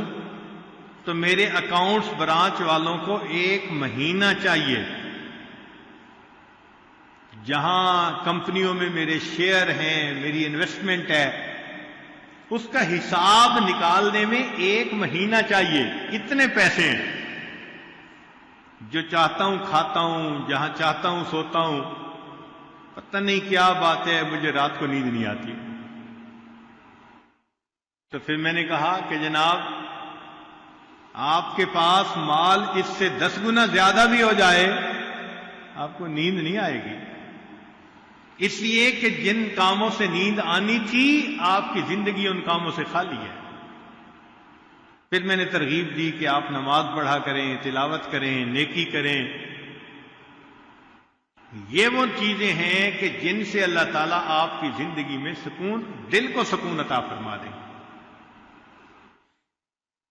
تو میرے اکاؤنٹس برانچ والوں کو 1 مہینہ چاہیے، جہاں کمپنیوں میں میرے شیئر ہیں، میری انویسٹمنٹ ہے، اس کا حساب نکالنے میں 1 مہینہ چاہیے۔ اتنے پیسے ہیں، جو چاہتا ہوں کھاتا ہوں، جہاں چاہتا ہوں سوتا ہوں، پتہ نہیں کیا بات ہے، مجھے رات کو نیند نہیں آتی۔ تو پھر میں نے کہا کہ جناب آپ کے پاس مال اس سے 10 گنا زیادہ بھی ہو جائے، آپ کو نیند نہیں آئے گی، اس لیے کہ جن کاموں سے نیند آنی تھی آپ کی زندگی ان کاموں سے خالی ہے۔ پھر میں نے ترغیب دی کہ آپ نماز پڑھا کریں، تلاوت کریں، نیکی کریں۔ یہ وہ چیزیں ہیں کہ جن سے اللہ تعالیٰ آپ کی زندگی میں سکون، دل کو سکون عطا فرما دیں۔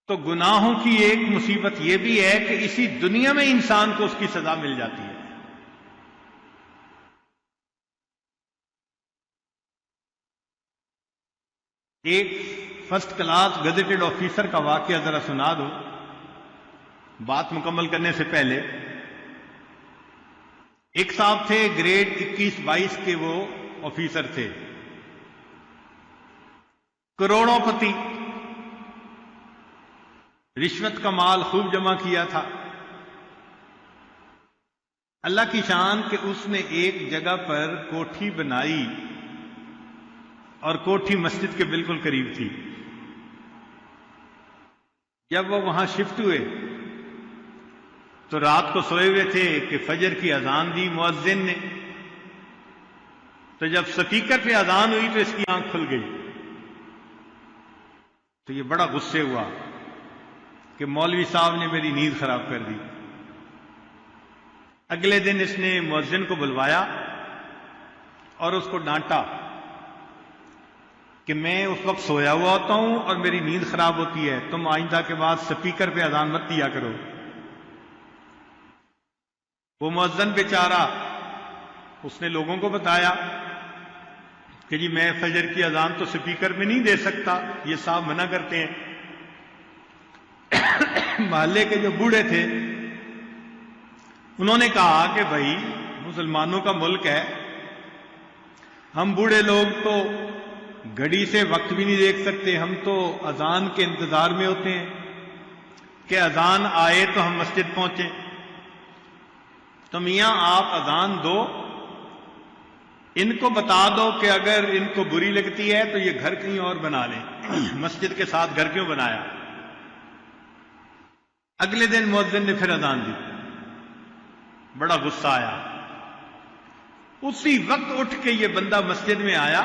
تو گناہوں کی ایک مصیبت یہ بھی ہے کہ اسی دنیا میں انسان کو اس کی سزا مل جاتی ہے۔ ایک فرسٹ کلاس گزیٹڈ آفیسر کا واقعہ ذرا سنا دو بات مکمل کرنے سے پہلے۔ ایک صاحب تھے، گریڈ 21-22 کے وہ آفیسر تھے، کروڑوں پتی، رشوت کا مال خوب جمع کیا تھا۔ اللہ کی شان کہ اس نے ایک جگہ پر کوٹھی بنائی، اور کوٹھی مسجد کے بالکل قریب تھی۔ جب وہ وہاں شفٹ ہوئے تو رات کو سوئے ہوئے تھے کہ فجر کی اذان دی مؤذن نے، تو جب سپیکر پہ اذان ہوئی تو اس کی آنکھ کھل گئی۔ تو یہ بڑا غصے ہوا کہ مولوی صاحب نے میری نیند خراب کر دی۔ اگلے دن اس نے مؤذن کو بلوایا اور اس کو ڈانٹا کہ میں اس وقت سویا ہوا ہوتا ہوں اور میری نیند خراب ہوتی ہے، تم آئندہ کے بعد سپیکر پہ اذان مت دیا کرو۔ وہ مؤذن بیچارہ، اس نے لوگوں کو بتایا کہ جی میں فجر کی اذان تو سپیکر میں نہیں دے سکتا، یہ صاحب منع کرتے ہیں۔ محلے کے جو بوڑھے تھے انہوں نے کہا کہ بھائی مسلمانوں کا ملک ہے، ہم بوڑھے لوگ تو گھڑی سے وقت بھی نہیں دیکھ سکتے، ہم تو اذان کے انتظار میں ہوتے ہیں کہ اذان آئے تو ہم مسجد پہنچیں۔ تو میاں آپ اذان دو، ان کو بتا دو کہ اگر ان کو بری لگتی ہے تو یہ گھر کہیں اور بنا لیں، مسجد کے ساتھ گھر کیوں بنایا؟ اگلے دن مؤذن نے پھر اذان دی، بڑا غصہ آیا۔ اسی وقت اٹھ کے یہ بندہ مسجد میں آیا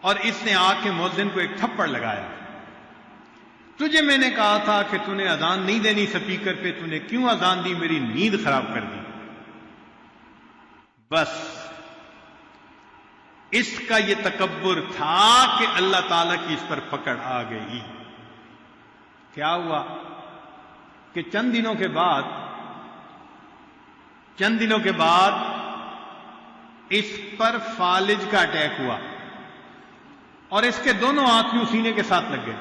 اور اس نے آ کے مؤذن کو ایک تھپڑ لگایا۔ تجھے میں نے کہا تھا کہ تو نے اذان نہیں دینی سپیکر پہ، تو نے کیوں اذان دی؟ میری نیند خراب کر دی۔ بس اس کا یہ تکبر تھا کہ اللہ تعالیٰ کی اس پر پکڑ آ گئی۔ کیا ہوا کہ چند دنوں کے بعد اس پر فالج کا اٹیک ہوا اور اس کے دونوں ہاتھ یوں سینے کے ساتھ لگ گئے۔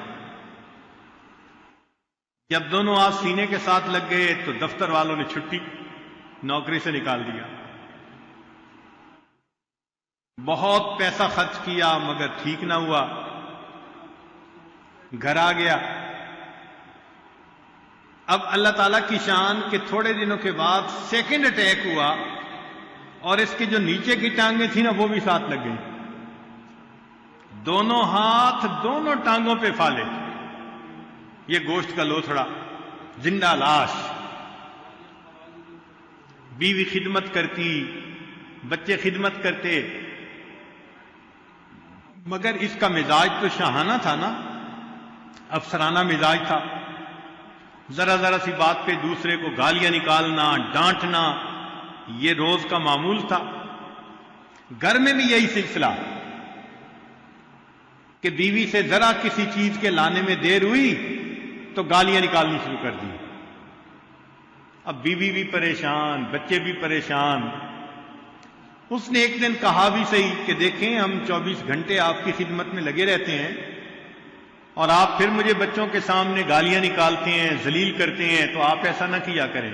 جب دونوں ہاتھ سینے کے ساتھ لگ گئے تو دفتر والوں نے چھٹی، نوکری سے نکال دیا۔ بہت پیسہ خرچ کیا مگر ٹھیک نہ ہوا، گھر آ گیا۔ اب اللہ تعالیٰ کی شان کہ تھوڑے دنوں کے بعد سیکنڈ اٹیک ہوا اور اس کے جو نیچے کی ٹانگیں تھیں نا وہ بھی ساتھ لگ گئی۔ دونوں ہاتھ دونوں ٹانگوں پہ پھالے، یہ گوشت کا لوتھڑا، زندہ لاش۔ بیوی خدمت کرتی، بچے خدمت کرتے، مگر اس کا مزاج تو شاہانہ تھا نا، افسرانہ مزاج تھا۔ ذرا ذرا سی بات پہ دوسرے کو گالیاں نکالنا، ڈانٹنا، یہ روز کا معمول تھا۔ گھر میں بھی یہی سلسلہ کہ بیوی سے ذرا کسی چیز کے لانے میں دیر ہوئی تو گالیاں نکالنی شروع کر دی۔ اب بیوی بھی پریشان، بچے بھی پریشان۔ اس نے ایک دن کہا بھی صحیح کہ دیکھیں ہم 24 گھنٹے آپ کی خدمت میں لگے رہتے ہیں اور آپ پھر مجھے بچوں کے سامنے گالیاں نکالتے ہیں، ذلیل کرتے ہیں، تو آپ ایسا نہ کیا کریں۔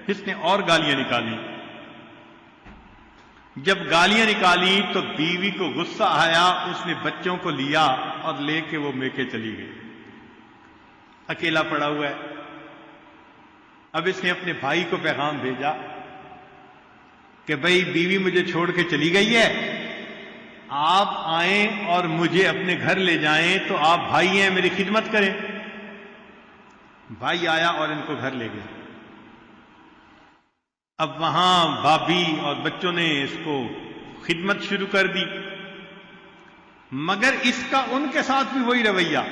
اس نے اور گالیاں نکالی۔ جب گالیاں نکالی تو بیوی کو غصہ آیا، اس نے بچوں کو لیا اور لے کے وہ میکے چلی گئی۔ اکیلا پڑا ہوا ہے۔ اب اس نے اپنے بھائی کو پیغام بھیجا کہ بھئی بیوی مجھے چھوڑ کے چلی گئی ہے، آپ آئیں اور مجھے اپنے گھر لے جائیں، تو آپ بھائی ہیں میری خدمت کریں۔ بھائی آیا اور ان کو گھر لے گیا۔ اب وہاں بھابھی اور بچوں نے اس کو خدمت شروع کر دی، مگر اس کا ان کے ساتھ بھی وہی رویہ،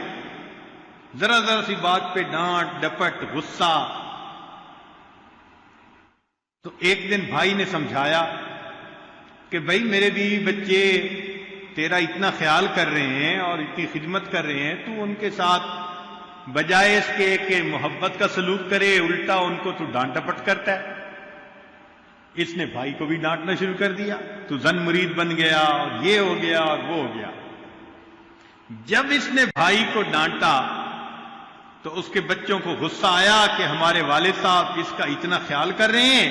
ذرا ذرا سی بات پہ ڈانٹ ڈپٹ، غصہ۔ تو ایک دن بھائی نے سمجھایا کہ بھائی میرے بیوی بچے تیرا اتنا خیال کر رہے ہیں اور اتنی خدمت کر رہے ہیں، تو ان کے ساتھ بجائے اس کے کہ محبت کا سلوک کرے، الٹا ان کو تو ڈانٹ ڈپٹ کرتا ہے۔ اس نے بھائی کو بھی ڈانٹنا شروع کر دیا، تو زن مرید بن گیا اور یہ ہو گیا اور وہ ہو گیا۔ جب اس نے بھائی کو ڈانٹا تو اس کے بچوں کو غصہ آیا کہ ہمارے والد صاحب اس کا اتنا خیال کر رہے ہیں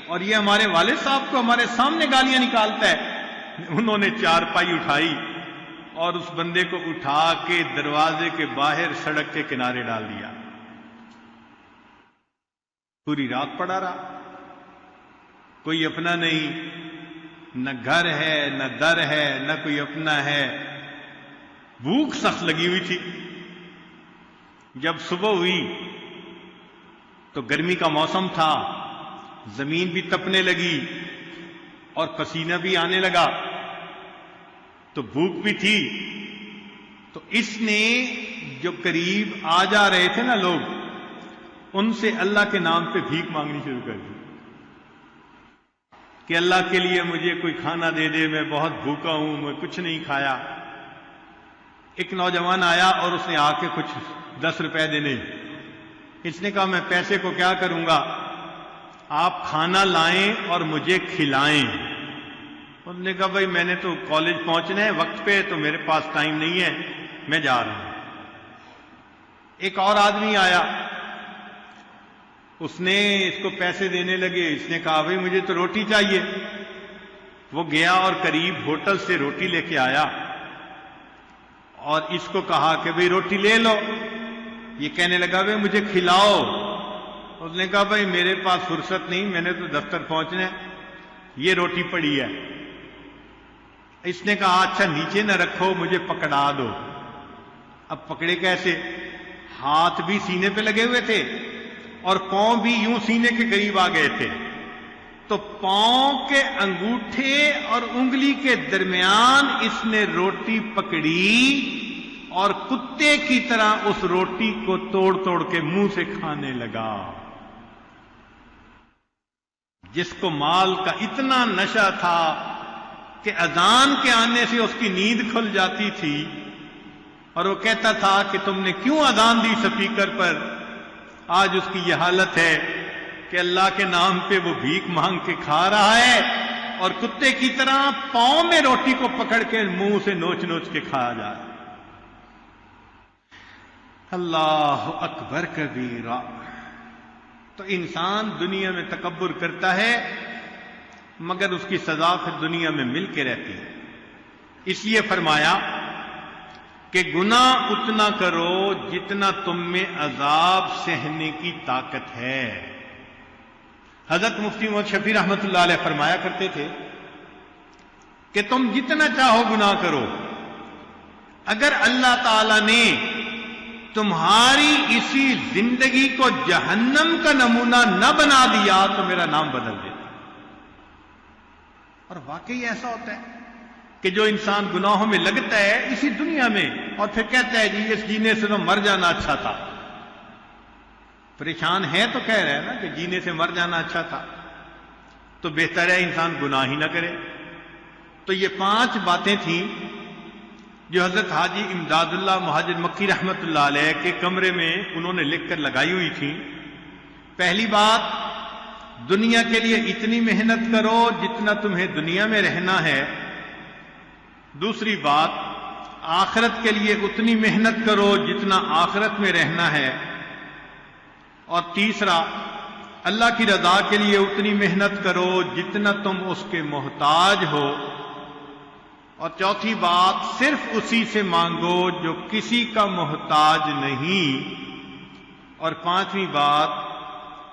اور یہ ہمارے والد صاحب کو ہمارے سامنے گالیاں نکالتا ہے۔ انہوں نے چارپائی اٹھائی اور اس بندے کو اٹھا کے دروازے کے باہر سڑک کے کنارے ڈال دیا۔ پوری رات پڑا رہا، کوئی اپنا نہیں، نہ گھر ہے نہ در ہے نہ کوئی اپنا ہے، بھوک سخت لگی ہوئی تھی۔ جب صبح ہوئی تو گرمی کا موسم تھا، زمین بھی تپنے لگی اور پسینہ بھی آنے لگا، تو بھوک بھی تھی۔ تو اس نے جو قریب آ جا رہے تھے نا لوگ، ان سے اللہ کے نام پہ بھیک مانگنی شروع کر دی کہ اللہ کے لیے مجھے کوئی کھانا دے دے، میں بہت بھوکا ہوں، میں کچھ نہیں کھایا۔ ایک نوجوان آیا اور اس نے آ کے کچھ 10 روپے دینے۔ اس نے کہا میں پیسے کو کیا کروں گا، آپ کھانا لائیں اور مجھے کھلائیں۔ انہوں نے کہا بھائی میں نے تو کالج پہنچنا ہے وقت پہ، تو میرے پاس ٹائم نہیں ہے، میں جا رہا ہوں۔ ایک اور آدمی آیا، اس نے اس کو پیسے دینے لگے۔ اس نے کہا بھائی مجھے تو روٹی چاہیے۔ وہ گیا اور قریب ہوٹل سے روٹی لے کے آیا اور اس کو کہا کہ بھئی روٹی لے لو۔ یہ کہنے لگا بھئی مجھے کھلاؤ۔ اس نے کہا بھئی میرے پاس فرصت نہیں، میں نے تو دفتر پہنچنا ہے، یہ روٹی پڑی ہے۔ اس نے کہا اچھا نیچے نہ رکھو، مجھے پکڑا دو۔ اب پکڑے کیسے؟ ہاتھ بھی سینے پہ لگے ہوئے تھے اور پاؤں بھی یوں سینے کے قریب آ گئے تھے، تو پاؤں کے انگوٹھے اور انگلی کے درمیان اس نے روٹی پکڑی اور کتے کی طرح اس روٹی کو توڑ توڑ کے منہ سے کھانے لگا۔ جس کو مال کا اتنا نشہ تھا کہ اذان کے آنے سے اس کی نیند کھل جاتی تھی، اور وہ کہتا تھا کہ تم نے کیوں اذان دی سپیکر پر، آج اس کی یہ حالت ہے کہ اللہ کے نام پہ وہ بھیک مانگ کے کھا رہا ہے اور کتے کی طرح پاؤں میں روٹی کو پکڑ کے منہ سے نوچ نوچ کے کھایا جا رہا ہے۔ اللہ اکبر کبیرہ۔ تو انسان دنیا میں تکبر کرتا ہے مگر اس کی سزا پھر دنیا میں مل کے رہتی ہے۔ اس لیے فرمایا کہ گناہ اتنا کرو جتنا تم میں عذاب سہنے کی طاقت ہے۔ حضرت مفتی محمد شفیع رحمۃ اللہ علیہ فرمایا کرتے تھے کہ تم جتنا چاہو گناہ کرو، اگر اللہ تعالی نے تمہاری اسی زندگی کو جہنم کا نمونہ نہ بنا دیا تو میرا نام بدل دیتا. اور واقعی ایسا ہوتا ہے کہ جو انسان گناہوں میں لگتا ہے اسی دنیا میں اور پھر کہتا ہے جی اس جینے سے تو مر جانا اچھا تھا. پریشان ہے تو کہہ رہا ہے نا کہ جینے سے مر جانا اچھا تھا، تو بہتر ہے انسان گناہ ہی نہ کرے. تو یہ 5 باتیں تھیں جو حضرت حاجی امداد اللہ مہاجر مکی رحمت اللہ علیہ کے کمرے میں انہوں نے لکھ کر لگائی ہوئی تھیں. پہلی بات، دنیا کے لیے اتنی محنت کرو جتنا تمہیں دنیا میں رہنا ہے. دوسری بات، آخرت کے لیے اتنی محنت کرو جتنا آخرت میں رہنا ہے. اور تیسرا، اللہ کی رضا کے لیے اتنی محنت کرو جتنا تم اس کے محتاج ہو. اور چوتھی بات، صرف اسی سے مانگو جو کسی کا محتاج نہیں. اور 5ویں بات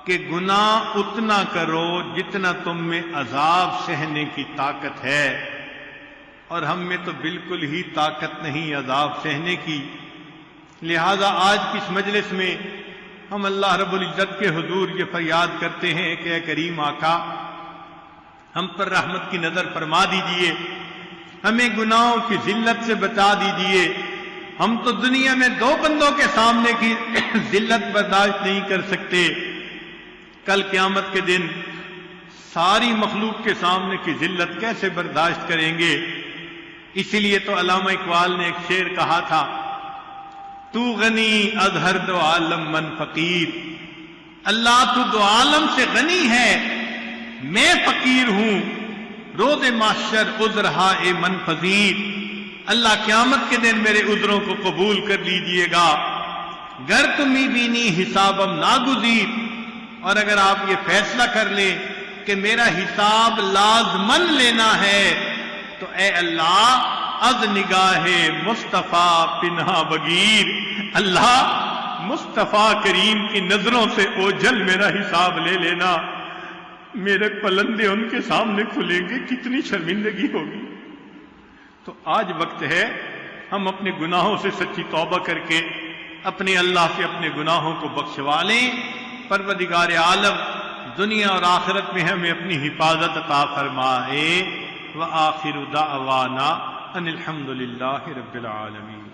کہ گناہ اتنا کرو جتنا تم میں عذاب سہنے کی طاقت ہے. اور ہم میں تو بالکل ہی طاقت نہیں عذاب سہنے کی. لہذا آج کی اس مجلس میں ہم اللہ رب العزت کے حضور یہ فریاد کرتے ہیں کہ اے کریم آقا، ہم پر رحمت کی نظر فرما دیجئے، ہمیں گناہوں کی ذلت سے بچا دیجئے. ہم تو دنیا میں 2 بندوں کے سامنے کی ذلت برداشت نہیں کر سکتے، کل قیامت کے دن ساری مخلوق کے سامنے کی ذلت کیسے برداشت کریں گے؟ اسی لیے تو علامہ اقبال نے ایک شعر کہا تھا، تو غنی از ہر دو عالم من فقیر. اللہ تو 2 عالم سے غنی ہے، میں فقیر ہوں. روز محشر عذرہا اے من پذیر. اللہ قیامت کے دن میرے عذروں کو قبول کر لیجئے گا. گر تمہیں بینی حسابم ناگزیر. اور اگر آپ یہ فیصلہ کر لیں کہ میرا حساب لازمن لینا ہے تو اے اللہ از نگاہ مصطفیٰ پنہا بگیر. اللہ مصطفیٰ کریم کی نظروں سے اوجھل میرا حساب لے لینا. میرے پلندے ان کے سامنے کھلیں گے، کتنی شرمندگی ہوگی. تو آج وقت ہے ہم اپنے گناہوں سے سچی توبہ کر کے اپنے اللہ سے اپنے گناہوں کو بخشوا لیں. پروردگار عالم دنیا اور آخرت میں ہمیں اپنی حفاظت عطا فرمائے. وآخر دعوانا ان الحمد للہ رب العالمین.